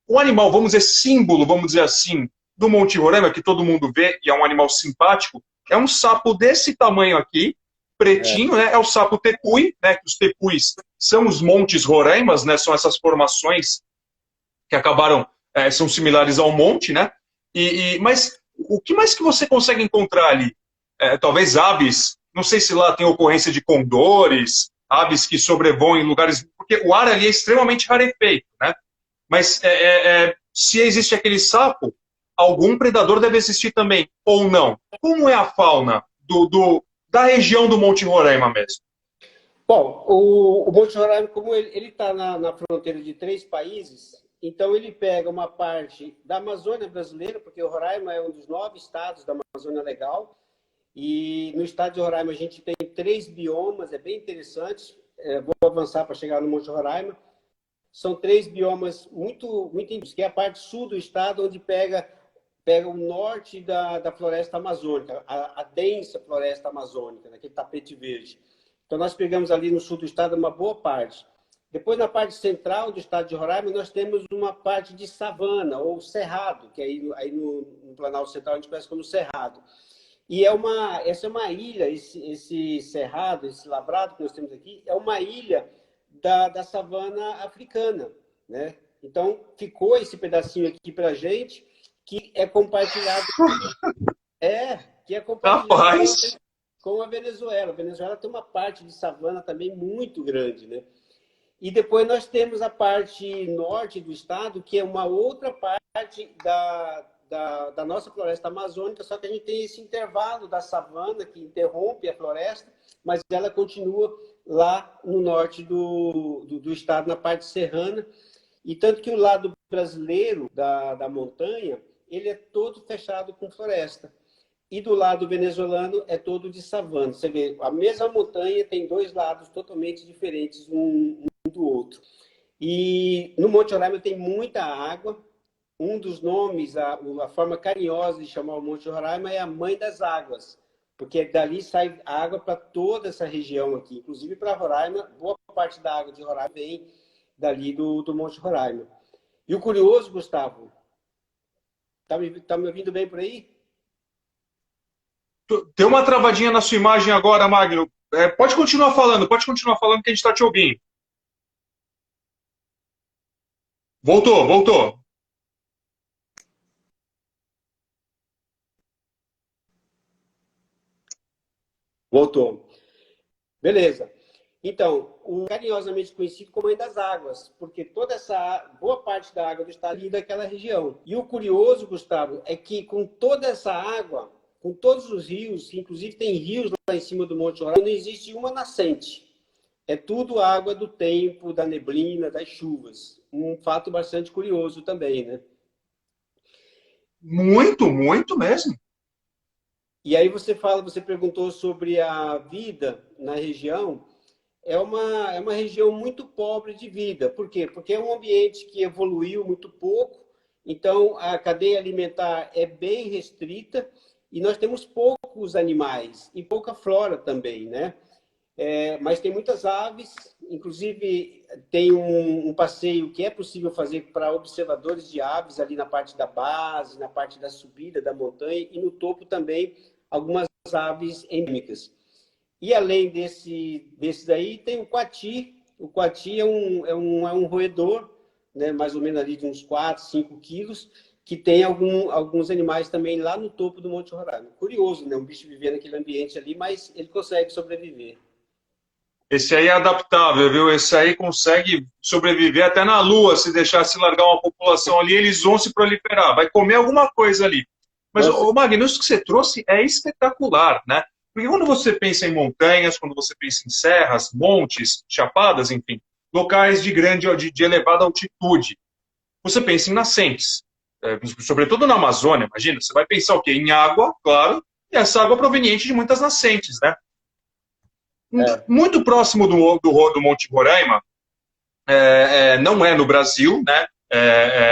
o animal, vamos dizer, símbolo, vamos dizer assim, do Monte Roraima, que todo mundo vê, e é um animal simpático, é um sapo desse tamanho aqui, pretinho, né? É o sapo tecui, né? Que os tecuis são os montes Roraimas, né? São essas formações que acabaram, são similares ao monte, né? Mas o que mais que você consegue encontrar ali? Talvez aves, não sei se lá tem ocorrência de condores, aves que sobrevoam em lugares... Porque o ar ali é extremamente rarefeito, né? Mas se existe aquele sapo, algum predador deve existir também, ou não? Como é a fauna da região do Monte Roraima mesmo? Bom, o Monte Roraima, como ele está na fronteira de 3 países, então ele pega uma parte da Amazônia brasileira, porque o Roraima é um dos 9 estados da Amazônia Legal, e no estado de Roraima a gente tem 3 biomas, é bem interessante. Vou avançar para chegar no Monte Roraima. São 3 biomas muito interessantes, que é a parte sul do estado, onde pega o norte da floresta amazônica, a densa floresta amazônica, aquele tapete verde. Então, nós pegamos ali no sul do estado uma boa parte. Depois, na parte central do estado de Roraima, nós temos uma parte de savana, ou cerrado, que aí no Planalto Central a gente conhece como cerrado. E essa é uma ilha, esse cerrado, esse lavrado que nós temos aqui, é uma ilha da savana africana, né? Então, ficou esse pedacinho aqui para a gente, que é compartilhado, que é compartilhado Rapaz! com a Venezuela. A Venezuela tem uma parte de savana também muito grande, né? E depois nós temos a parte norte do estado, que é uma outra parte da nossa floresta amazônica, só que a gente tem esse intervalo da savana que interrompe a floresta, mas ela continua lá no norte do estado, na parte serrana. E tanto que o lado brasileiro da montanha, ele é todo fechado com floresta. E do lado venezuelano é todo de savana. Você vê, a mesma montanha tem 2 lados totalmente diferentes um do outro. E no Monte Roraima tem muita água. Um dos nomes, a forma carinhosa de chamar o Monte Roraima é a Mãe das Águas, porque dali sai água para toda essa região aqui, inclusive para Roraima. Boa parte da água de Roraima vem dali do Monte Roraima. E o curioso, Gustavo, tá me ouvindo bem por aí? Deu uma travadinha na sua imagem agora, Magno. Pode continuar falando que a gente está te ouvindo. Voltou, voltou. Voltou. Beleza. Então, carinhosamente conhecido como Mãe das Águas, porque toda essa boa parte da água está ali daquela região. E o curioso, Gustavo, é que com toda essa água, com todos os rios, que inclusive tem rios lá em cima do Monte Roraima, não existe uma nascente. É tudo água do tempo, da neblina, das chuvas. Um fato bastante curioso também, né? Muito, muito mesmo. E aí você perguntou sobre a vida na região. É uma região muito pobre de vida. Por quê? Porque é um ambiente que evoluiu muito pouco, então a cadeia alimentar é bem restrita e nós temos poucos animais e pouca flora também, né? Mas tem muitas aves, inclusive tem um passeio que é possível fazer para observadores de aves ali na parte da base, na parte da subida da montanha e no topo também algumas aves endêmicas. E além desse daí, tem o coati. O coati é um roedor, né, mais ou menos ali de uns 4, 5 quilos, que tem alguns animais também lá no topo do Monte Roraima. Curioso, né? Um bicho viver naquele ambiente ali, mas ele consegue sobreviver. Esse aí é adaptável, viu? Esse aí consegue sobreviver até na Lua, se deixasse largar uma população ali, eles vão se proliferar, vai comer alguma coisa ali. Mas, Nossa, o Magnus, isso que você trouxe é espetacular, né? Porque quando você pensa em montanhas, quando você pensa em serras, montes, chapadas, enfim, locais de elevada altitude, você pensa em nascentes. Sobretudo na Amazônia, imagina, você vai pensar o quê? Em água, claro, e essa água proveniente de muitas nascentes, né? é, Muito próximo do Monte Roraima, não é no Brasil, né?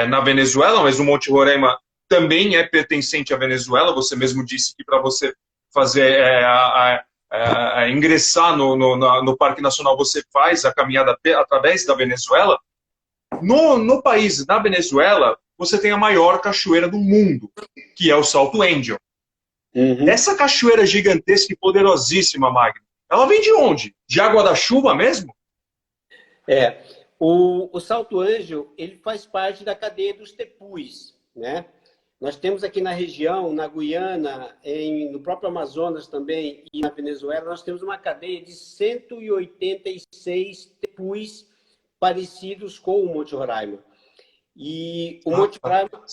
Na Venezuela, mas o Monte Roraima também é pertencente à Venezuela. Você mesmo disse que para você fazer ingressar no Parque Nacional, você faz a caminhada através da Venezuela. No país, na Venezuela, você tem a maior cachoeira do mundo, que é o Salto Angel. uhum. Essa cachoeira gigantesca e poderosíssima, Magno, ela vem de onde? De água da chuva mesmo? É. O Salto Ângelo, ele faz parte da cadeia dos tepus, né? Nós temos aqui na região, na Guiana, no próprio Amazonas também e na Venezuela, nós temos uma cadeia de 186 tepus parecidos com o Monte Roraima. E o Monte Roraima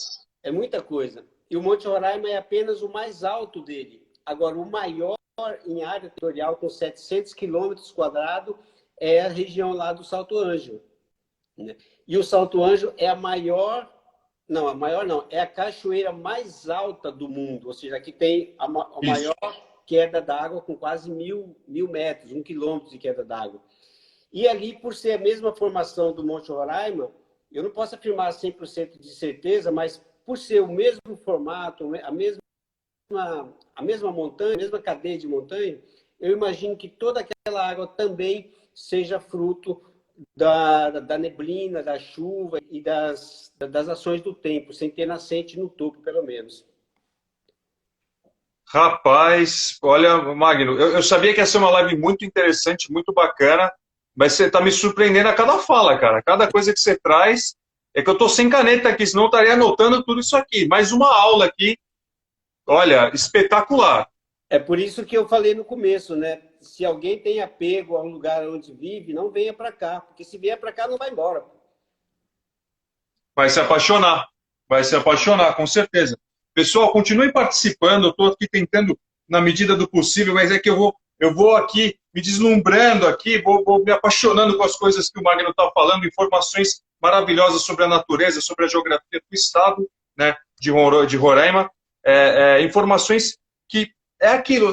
é muita coisa. E o Monte Roraima é apenas o mais alto dele. Agora, o maior em área territorial, com 700 quilômetros quadrados, é a região lá do Salto Ângelo, né? E o Salto Ângelo é a maior, não, a maior não, é a cachoeira mais alta do mundo, ou seja, aqui tem a maior queda d'água com quase mil metros, 1 quilômetro de queda d'água. E ali, por ser a mesma formação do Monte Roraima, eu não posso afirmar 100% de certeza, mas por ser o mesmo formato, a mesma montanha, a mesma cadeia de montanha, eu imagino que toda aquela água também seja fruto da neblina, da chuva e das ações do tempo, sem ter nascente no topo, pelo menos. Rapaz, olha, Magno, eu sabia que ia ser uma live muito interessante, muito bacana, mas você está me surpreendendo a cada fala, cara. Cada coisa que você traz. É que eu estou sem caneta aqui, senão eu estaria anotando tudo isso aqui. Mais uma aula aqui, olha, espetacular. É por isso que eu falei no começo, né? Se alguém tem apego a um lugar onde vive, não venha para cá, porque se vier para cá, não vai embora. Vai se apaixonar, com certeza. Pessoal, continuem participando, eu estou aqui tentando, na medida do possível, mas é que eu vou aqui me deslumbrando aqui, vou me apaixonando com as coisas que o Magno está falando, informações maravilhosas sobre a natureza, sobre a geografia do estado, né, de Roraima, informações que é aquilo,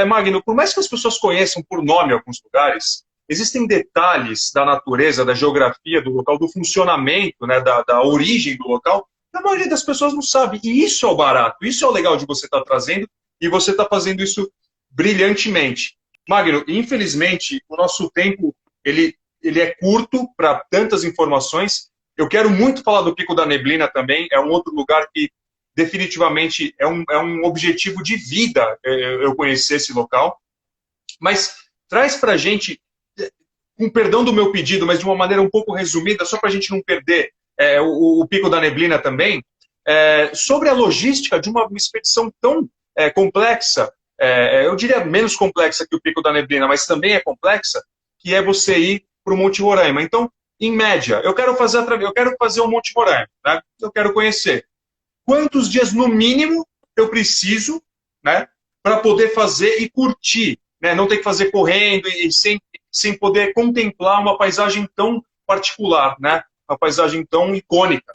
Magno, por mais que as pessoas conheçam por nome alguns lugares, existem detalhes da natureza, da geografia do local, do funcionamento, né, da origem do local, que a maioria das pessoas não sabe. E isso é o barato, isso é o legal de você estar trazendo, e você está fazendo isso brilhantemente. Magno, infelizmente, o nosso tempo ele é curto para tantas informações. Eu quero muito falar do Pico da Neblina também, é um outro lugar que definitivamente é um objetivo de vida eu conhecer esse local. Mas traz para a gente, com perdão do meu pedido, mas de uma maneira um pouco resumida, só para a gente não perder o Pico da Neblina também, sobre a logística de uma expedição tão complexa, eu diria menos complexa que o Pico da Neblina, mas também é complexa, que é você ir para o Monte Roraima. Então, em média, eu quero fazer o Monte Roraima, né? Eu quero conhecer. Quantos dias, no mínimo, eu preciso, né, para poder fazer e curtir, né? Não ter que fazer correndo e sem poder contemplar uma paisagem tão particular, né? Uma paisagem tão icônica.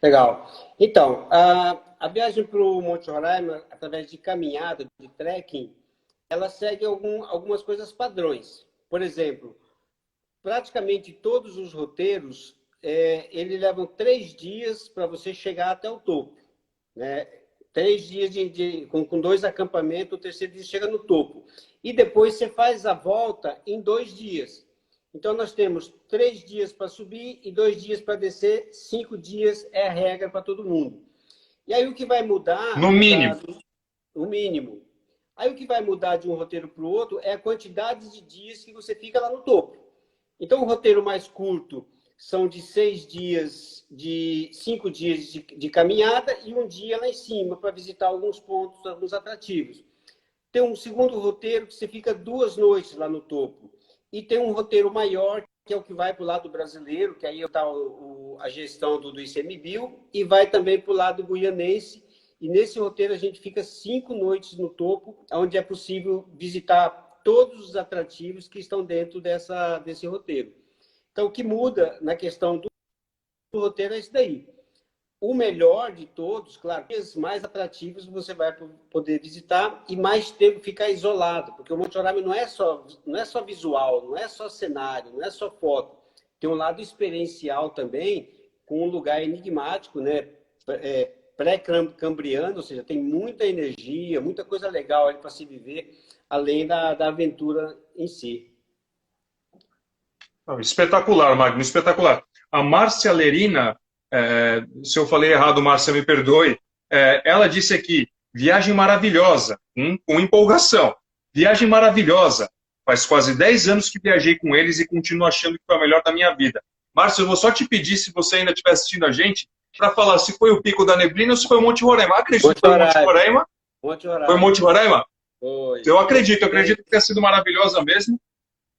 Legal. Então, a viagem para o Monte Roraima, através de caminhada, de trekking, ela segue algumas coisas padrões. Por exemplo, praticamente todos os roteiros, eles levam 3 dias para você chegar até o topo, né? 3 dias com 2 acampamentos, o terceiro dia chega no topo. E depois você faz a volta em 2 dias. Então, nós temos 3 dias para subir e 2 dias para descer. 5 dias é a regra para todo mundo. E aí, o que vai mudar... No mínimo. No mínimo. Aí, o que vai mudar de um roteiro para o outro é a quantidade de dias que você fica lá no topo. Então, o roteiro mais curto são de 6 dias, de 5 dias de caminhada e 1 dia lá em cima para visitar alguns pontos, alguns atrativos. Tem um segundo roteiro que você fica 2 noites lá no topo. E tem um roteiro maior, que é o que vai para o lado brasileiro, que aí está a gestão do ICMBio, e vai também para o lado guianense. E nesse roteiro a gente fica 5 noites no topo, onde é possível visitar todos os atrativos que estão dentro desse roteiro. Então, o que muda na questão do roteiro é isso daí. O melhor de todos, claro, os mais atrativos você vai poder visitar e mais tempo ficar isolado, porque o Monte Roraima não é só visual, não é só cenário, não é só foto. Tem um lado experiencial também, com um lugar enigmático, né? Pré-cambriano, ou seja, tem muita energia, muita coisa legal ali para se viver, além da aventura em si. Espetacular, Magno, espetacular. A Márcia Lerina, se eu falei errado, Márcia, me perdoe, ela disse aqui, viagem maravilhosa, com empolgação. Viagem maravilhosa. Faz quase 10 anos que viajei com eles e continuo achando que foi a melhor da minha vida. Márcia, eu vou só te pedir, se você ainda estiver assistindo a gente, para falar se foi o Pico da Neblina ou se foi o Monte Roraima. Acredito que foi o Monte Roraima. Foi o Monte Roraima? Foi. Eu acredito que tenha sido maravilhosa mesmo.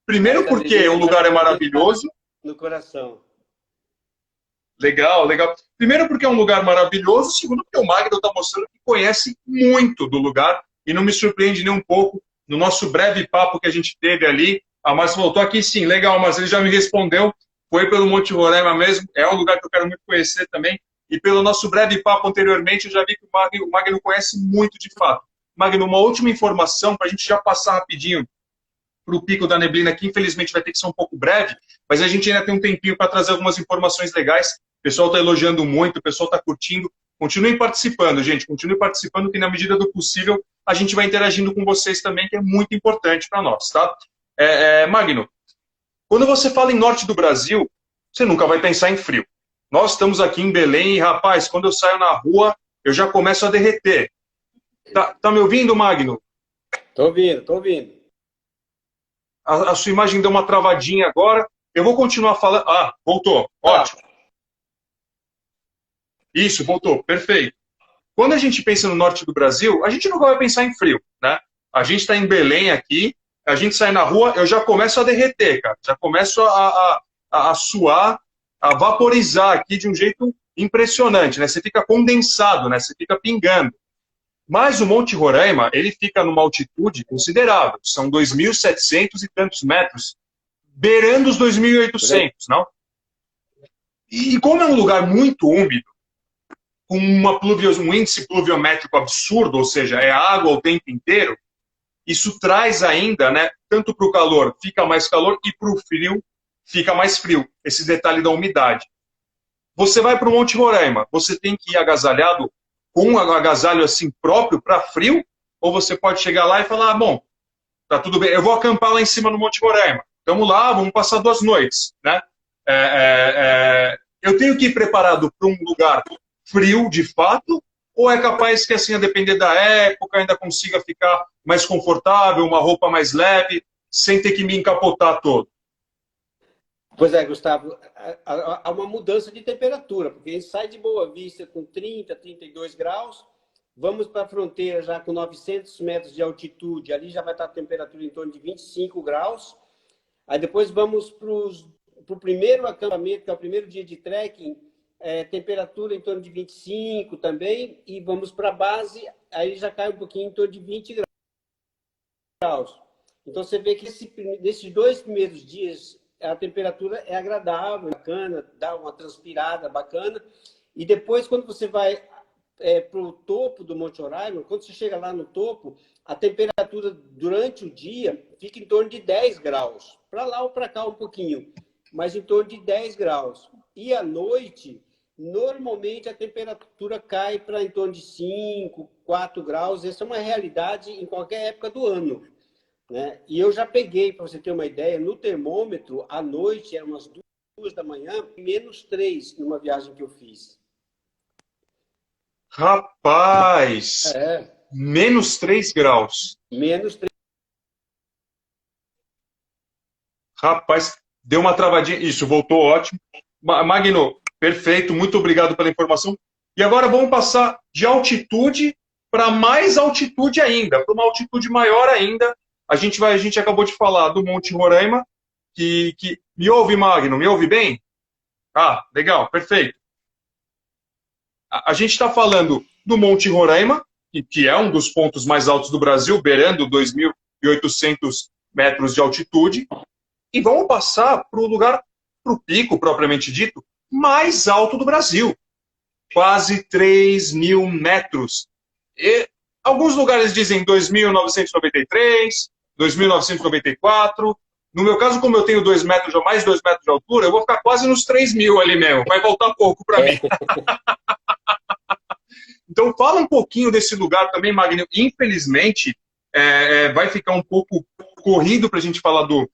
Primeiro porque o lugar é maravilhoso. No coração. Legal, legal. Primeiro porque é um lugar maravilhoso, segundo porque o Magno está mostrando que conhece muito do lugar e não me surpreende nem um pouco. No nosso breve papo que a gente teve ali, a Márcia voltou aqui, sim, legal, mas ele já me respondeu, foi pelo Monte Roraima mesmo, é um lugar que eu quero muito conhecer também, e pelo nosso breve papo anteriormente, eu já vi que o Magno conhece muito de fato. Magno, uma última informação para a gente já passar rapidinho para o Pico da Neblina, que infelizmente vai ter que ser um pouco breve, mas a gente ainda tem um tempinho para trazer algumas informações legais. O pessoal está elogiando muito, o pessoal está curtindo. Continuem participando, gente. Continuem participando, que na medida do possível a gente vai interagindo com vocês também, que é muito importante para nós, tá? Magno, quando você fala em norte do Brasil, você nunca vai pensar em frio. Nós estamos aqui em Belém e, rapaz, quando eu saio na rua, eu já começo a derreter. Tá me ouvindo, Magno? Tô ouvindo, tô ouvindo. A sua imagem deu uma travadinha agora. Eu vou continuar falando. Ah, voltou. Ótimo. Isso, voltou. Perfeito. Quando a gente pensa no norte do Brasil, a gente não vai pensar em frio, né? A gente está em Belém aqui, a gente sai na rua, eu já começo a derreter, cara. Já começo a suar, a vaporizar aqui de um jeito impressionante, né? Você fica condensado, né? Você fica pingando. Mas o Monte Roraima, ele fica numa altitude considerável. São 2.700 e tantos metros, beirando os 2.800, não? E como é um lugar muito úmido, com um índice pluviométrico absurdo, ou seja, é água o tempo inteiro, isso traz ainda, né, tanto para o calor fica mais calor e para o frio fica mais frio. Esse detalhe da umidade. Você vai para o Monte Roraima, você tem que ir agasalhado com um agasalho assim próprio para frio, ou você pode chegar lá e falar, bom, tá tudo bem, eu vou acampar lá em cima no Monte Roraima. Estamos lá, vamos passar 2 noites, né? Eu tenho que ir preparado para um lugar frio, de fato, ou é capaz que, assim, a depender da época, ainda consiga ficar mais confortável, uma roupa mais leve, sem ter que me encapotar todo? Pois é, Gustavo, há uma mudança de temperatura, porque a gente sai de Boa Vista com 30, 32 graus, vamos para a fronteira já com 900 metros de altitude, ali já vai estar a temperatura em torno de 25 graus. Aí depois vamos para o primeiro acampamento, que é o primeiro dia de trekking, temperatura em torno de 25 também, e vamos para a base, aí já cai um pouquinho em torno de 20 graus. Então você vê que nesses 2 primeiros dias a temperatura é agradável, bacana, dá uma transpirada bacana, e depois quando você vai para o topo do Monte Roraima, quando você chega lá no topo, a temperatura durante o dia fica em torno de 10 graus, para lá ou para cá um pouquinho, mas em torno de 10 graus. E à noite, normalmente a temperatura cai para em torno de 5, 4 graus. Essa é uma realidade em qualquer época do ano, né? E eu já peguei, para você ter uma ideia, no termômetro, à noite, eram umas 2 da manhã, -3 numa viagem que eu fiz. Rapaz! -3 graus. -3. Rapaz, deu uma travadinha. Isso, voltou ótimo. Magno, perfeito, muito obrigado pela informação. E agora vamos passar de altitude para mais altitude ainda, para uma altitude maior ainda. A gente acabou de falar do Monte Roraima, que me ouve, Magno, me ouve bem? Ah, legal, perfeito. A gente está falando do Monte Roraima, que é um dos pontos mais altos do Brasil, beirando 2.800 metros de altitude, e vamos passar para o lugar, para o pico propriamente dito, mais alto do Brasil, quase 3.000 metros. E alguns lugares dizem 2.993, 2.994. No meu caso, como eu tenho 2 metros, mais 2 metros de altura, eu vou ficar quase nos 3.000 ali mesmo. Vai voltar pouco para mim. Então, fala um pouquinho desse lugar também, Magno. Infelizmente, vai ficar um pouco corrido para a gente falar do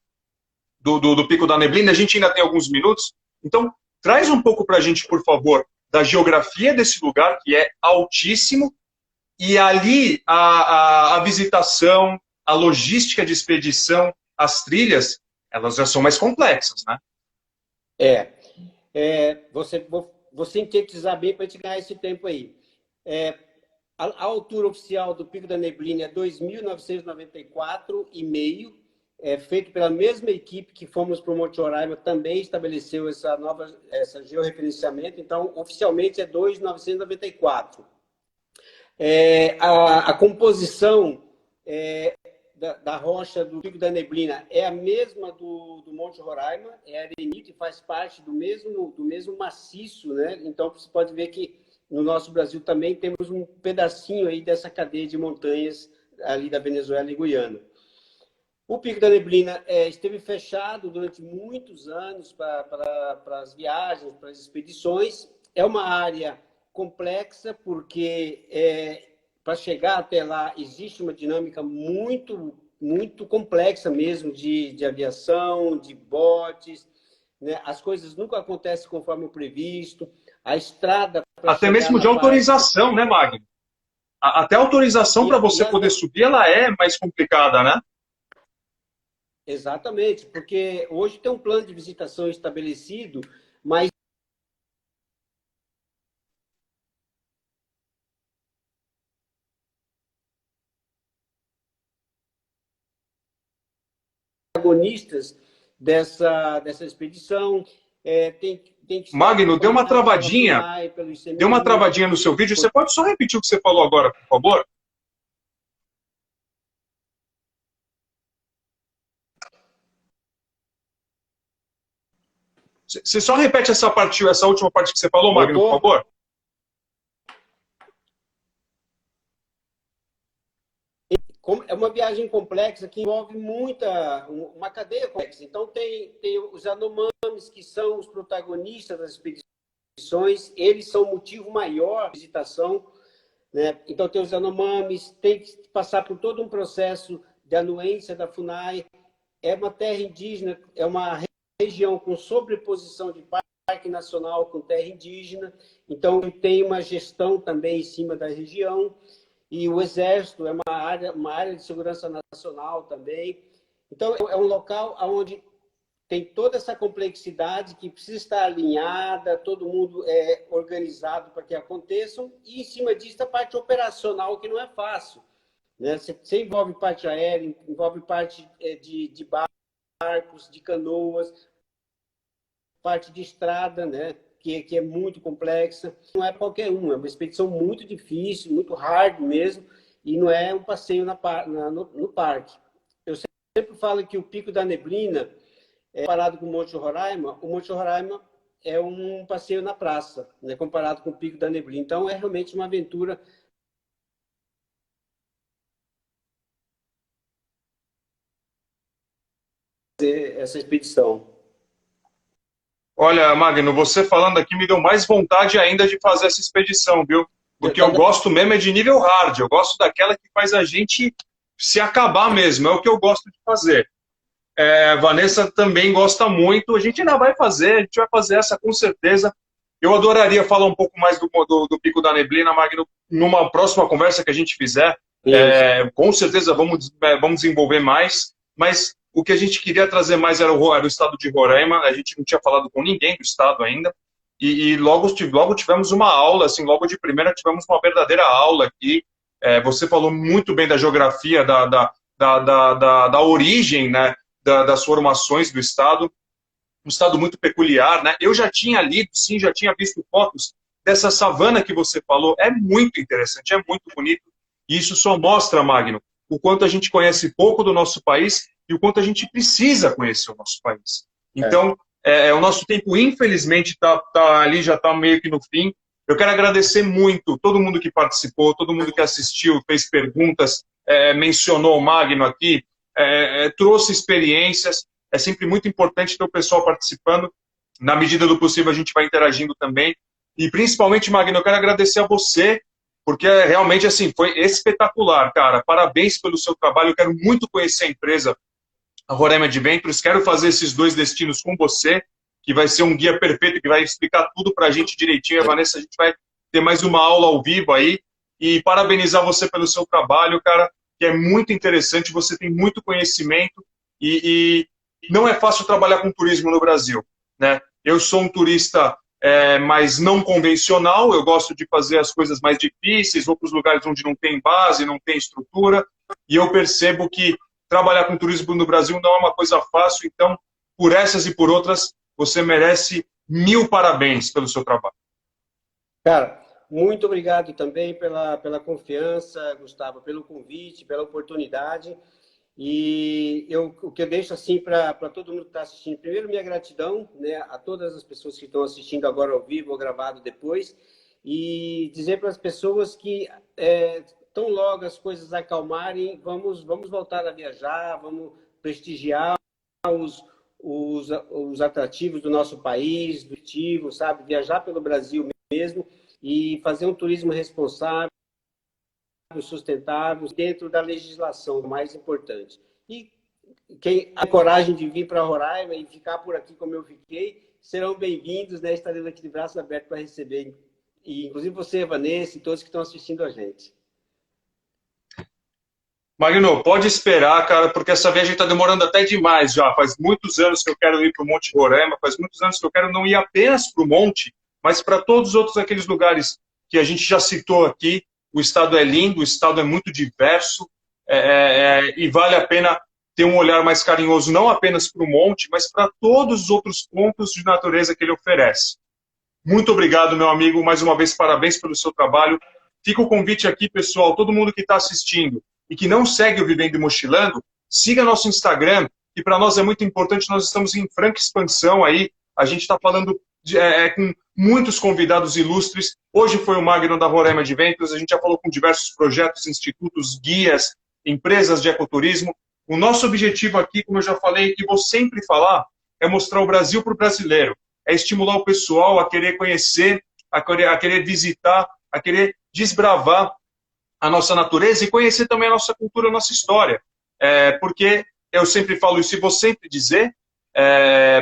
Pico da Neblina. A gente ainda tem alguns minutos. Então, traz um pouco para a gente, por favor, da geografia desse lugar, que é altíssimo, e ali a visitação, a logística de expedição, as trilhas, elas já são mais complexas, né? Vou sintetizar bem para a gente ganhar esse tempo aí. A altura oficial do Pico da Neblina é 2.994,5. feito pela mesma equipe que fomos para o Monte Roraima, também estabeleceu essa georreferenciamento. Então, oficialmente é 2.994. A composição da rocha do Pico da Neblina é a mesma do Monte Roraima, é arenito e faz parte do mesmo maciço, né? Então, você pode ver que no nosso Brasil também temos um pedacinho aí dessa cadeia de montanhas ali da Venezuela e Guiana. O Pico da Neblina esteve fechado durante muitos anos para as viagens, para as expedições. É uma área complexa, porque para chegar até lá existe uma dinâmica muito, muito complexa mesmo de aviação, de botes, né? As coisas nunca acontecem conforme o previsto. A estrada para Até chegar mesmo na de autorização, né, Magno? Até a autorização para você poder subir, ela é mais complicada, né? Exatamente, porque hoje tem um plano de visitação estabelecido, mas protagonistas dessa expedição tem que estar Magno, deu uma acompanhado pela travadinha. FUNAI, pelo Deu uma ICMBio. travadinha no seu vídeo. Você pode só repetir o que você falou agora, por favor? Você só repete essa última parte que você falou, Magno, por favor? É uma viagem complexa que envolve uma cadeia complexa. Então, tem os Yanomamis, que são os protagonistas das expedições, eles são o motivo maior da visitação, né? Então, tem os Yanomamis, tem que passar por todo um processo de anuência da FUNAI. É uma terra indígena, é uma região com sobreposição de parque nacional com terra indígena, então tem uma gestão também em cima da região. E o Exército é uma área de segurança nacional também. Então, é um local onde tem toda essa complexidade que precisa estar alinhada, todo mundo é organizado para que aconteçam, e em cima disso a parte operacional, que não é fácil, né? Você envolve parte aérea, envolve parte de barcos, de canoas, parte de estrada, né? Que é muito complexa. Não é qualquer uma, é uma expedição muito difícil, muito hard mesmo, e não é um passeio no parque. Eu sempre falo que o Pico da Neblina, comparado com o Monte Roraima é um passeio na praça, né, comparado com o Pico da Neblina. Então, é realmente uma aventura. Essa expedição. Olha, Magno, você falando aqui me deu mais vontade ainda de fazer essa expedição, viu? Porque eu gosto mesmo é de nível hard, eu gosto daquela que faz a gente se acabar mesmo, é o que eu gosto de fazer. Vanessa também gosta muito, a gente ainda vai fazer, a gente vai fazer essa com certeza. Eu adoraria falar um pouco mais do Pico da Neblina, Magno, numa próxima conversa que a gente fizer. Com certeza vamos desenvolver mais, mas o que a gente queria trazer mais era o estado de Roraima. A gente não tinha falado com ninguém do estado ainda, e logo tivemos uma aula, assim, logo de primeira tivemos uma verdadeira aula aqui. Você falou muito bem da geografia, da origem, né, das formações do estado, um estado muito peculiar, né? Eu já tinha lido, sim, já tinha visto fotos dessa savana que você falou, é muito interessante, é muito bonito, e isso só mostra, Magno, o quanto a gente conhece pouco do nosso país e o quanto a gente precisa conhecer o nosso país. Então, o nosso tempo, infelizmente, ali já está meio que no fim. Eu quero agradecer muito todo mundo que participou, todo mundo que assistiu, fez perguntas, mencionou o Magno aqui, trouxe experiências. É sempre muito importante ter o pessoal participando. Na medida do possível, a gente vai interagindo também. E, principalmente, Magno, eu quero agradecer a você, porque realmente, assim, foi espetacular, cara. Parabéns pelo seu trabalho. Eu quero muito conhecer a empresa, a Roraima Adventures. Quero fazer esses 2 destinos com você, que vai ser um guia perfeito, que vai explicar tudo para a gente direitinho. A Vanessa, a gente vai ter mais uma aula ao vivo aí. E parabenizar você pelo seu trabalho, cara, que é muito interessante. Você tem muito conhecimento e não é fácil trabalhar com turismo no Brasil, né? Eu sou um turista mais não convencional, eu gosto de fazer as coisas mais difíceis, vou para os lugares onde não tem base, não tem estrutura, e eu percebo que trabalhar com turismo no Brasil não é uma coisa fácil, então, por essas e por outras, você merece 1000 parabéns pelo seu trabalho. Cara, muito obrigado também pela confiança, Gustavo, pelo convite, pela oportunidade. E o que eu deixo assim para todo mundo que está assistindo, primeiro minha gratidão, né, a todas as pessoas que estão assistindo agora ao vivo ou gravado depois, e dizer para as pessoas que tão logo as coisas acalmarem, vamos voltar a viajar, vamos prestigiar os atrativos do nosso país, do ativo, sabe? Viajar pelo Brasil mesmo e fazer um turismo responsável, sustentável, dentro da legislação, o mais importante. E quem tem a coragem de vir para Roraima e ficar por aqui como eu fiquei, serão bem-vindos, né? Estaremos aqui de braços abertos para receber, e inclusive você, Vanessa, e todos que estão assistindo a gente. Magno, pode esperar, cara, porque essa viagem está demorando até demais já. Faz muitos anos que eu quero ir para o Monte Roraima, faz muitos anos que eu quero não ir apenas para o Monte, mas para todos os outros aqueles lugares que a gente já citou aqui. O estado é lindo, o estado é muito diverso, e vale a pena ter um olhar mais carinhoso, não apenas para o Monte, mas para todos os outros pontos de natureza que ele oferece. Muito obrigado, meu amigo, mais uma vez, parabéns pelo seu trabalho. Fica o convite aqui, pessoal, todo mundo que está assistindo e que não segue o Vivendo e Mochilando, siga nosso Instagram, que para nós é muito importante, nós estamos em franca expansão aí, a gente está falando com muitos convidados ilustres. Hoje foi o Magno da Roraima Adventures, a gente já falou com diversos projetos, institutos, guias, empresas de ecoturismo. O nosso objetivo aqui, como eu já falei, que vou sempre falar, é mostrar o Brasil para o brasileiro, é estimular o pessoal a querer conhecer, a querer visitar, a querer desbravar a nossa natureza e conhecer também a nossa cultura, a nossa história. Porque eu sempre falo isso e vou sempre dizer,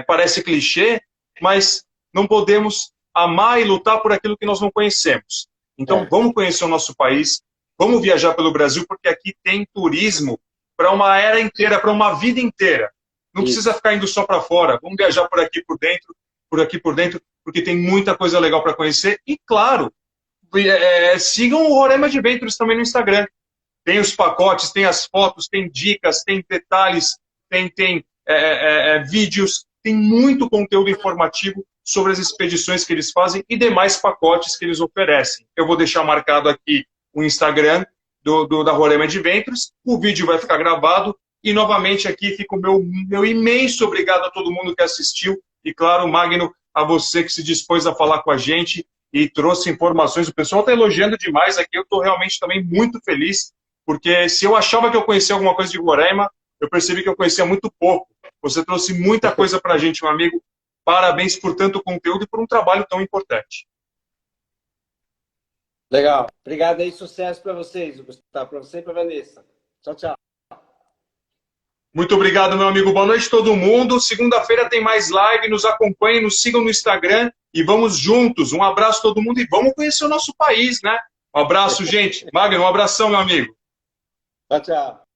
parece clichê, mas não podemos amar e lutar por aquilo que nós não conhecemos. Então, vamos conhecer o nosso país, vamos viajar pelo Brasil, porque aqui tem turismo para uma era inteira, para uma vida inteira. Não precisa ficar indo só para fora, vamos viajar por aqui por dentro, porque tem muita coisa legal para conhecer. E, claro, sigam o Roraima Adventures também no Instagram. Tem os pacotes, tem as fotos, tem dicas, tem detalhes, tem vídeos, tem muito conteúdo informativo sobre as expedições que eles fazem e demais pacotes que eles oferecem. Eu vou deixar marcado aqui o Instagram da Roraima Adventures, o vídeo vai ficar gravado e novamente aqui fica o meu imenso obrigado a todo mundo que assistiu e, claro, Magno, a você que se dispôs a falar com a gente e trouxe informações. O pessoal está elogiando demais aqui, eu estou realmente também muito feliz, porque se eu achava que eu conhecia alguma coisa de Roraima, eu percebi que eu conhecia muito pouco. Você trouxe muita coisa para a gente, meu amigo. Parabéns por tanto conteúdo e por um trabalho tão importante. Legal. Obrigado aí, sucesso para vocês, Gustavo, para você e para a Vanessa. Tchau, tchau. Muito obrigado, meu amigo. Boa noite, todo mundo. Segunda-feira tem mais live. Nos acompanhem, nos sigam no Instagram e vamos juntos. Um abraço a todo mundo e vamos conhecer o nosso país, né? Um abraço, gente. Magno, um abração, meu amigo. Tchau, tchau.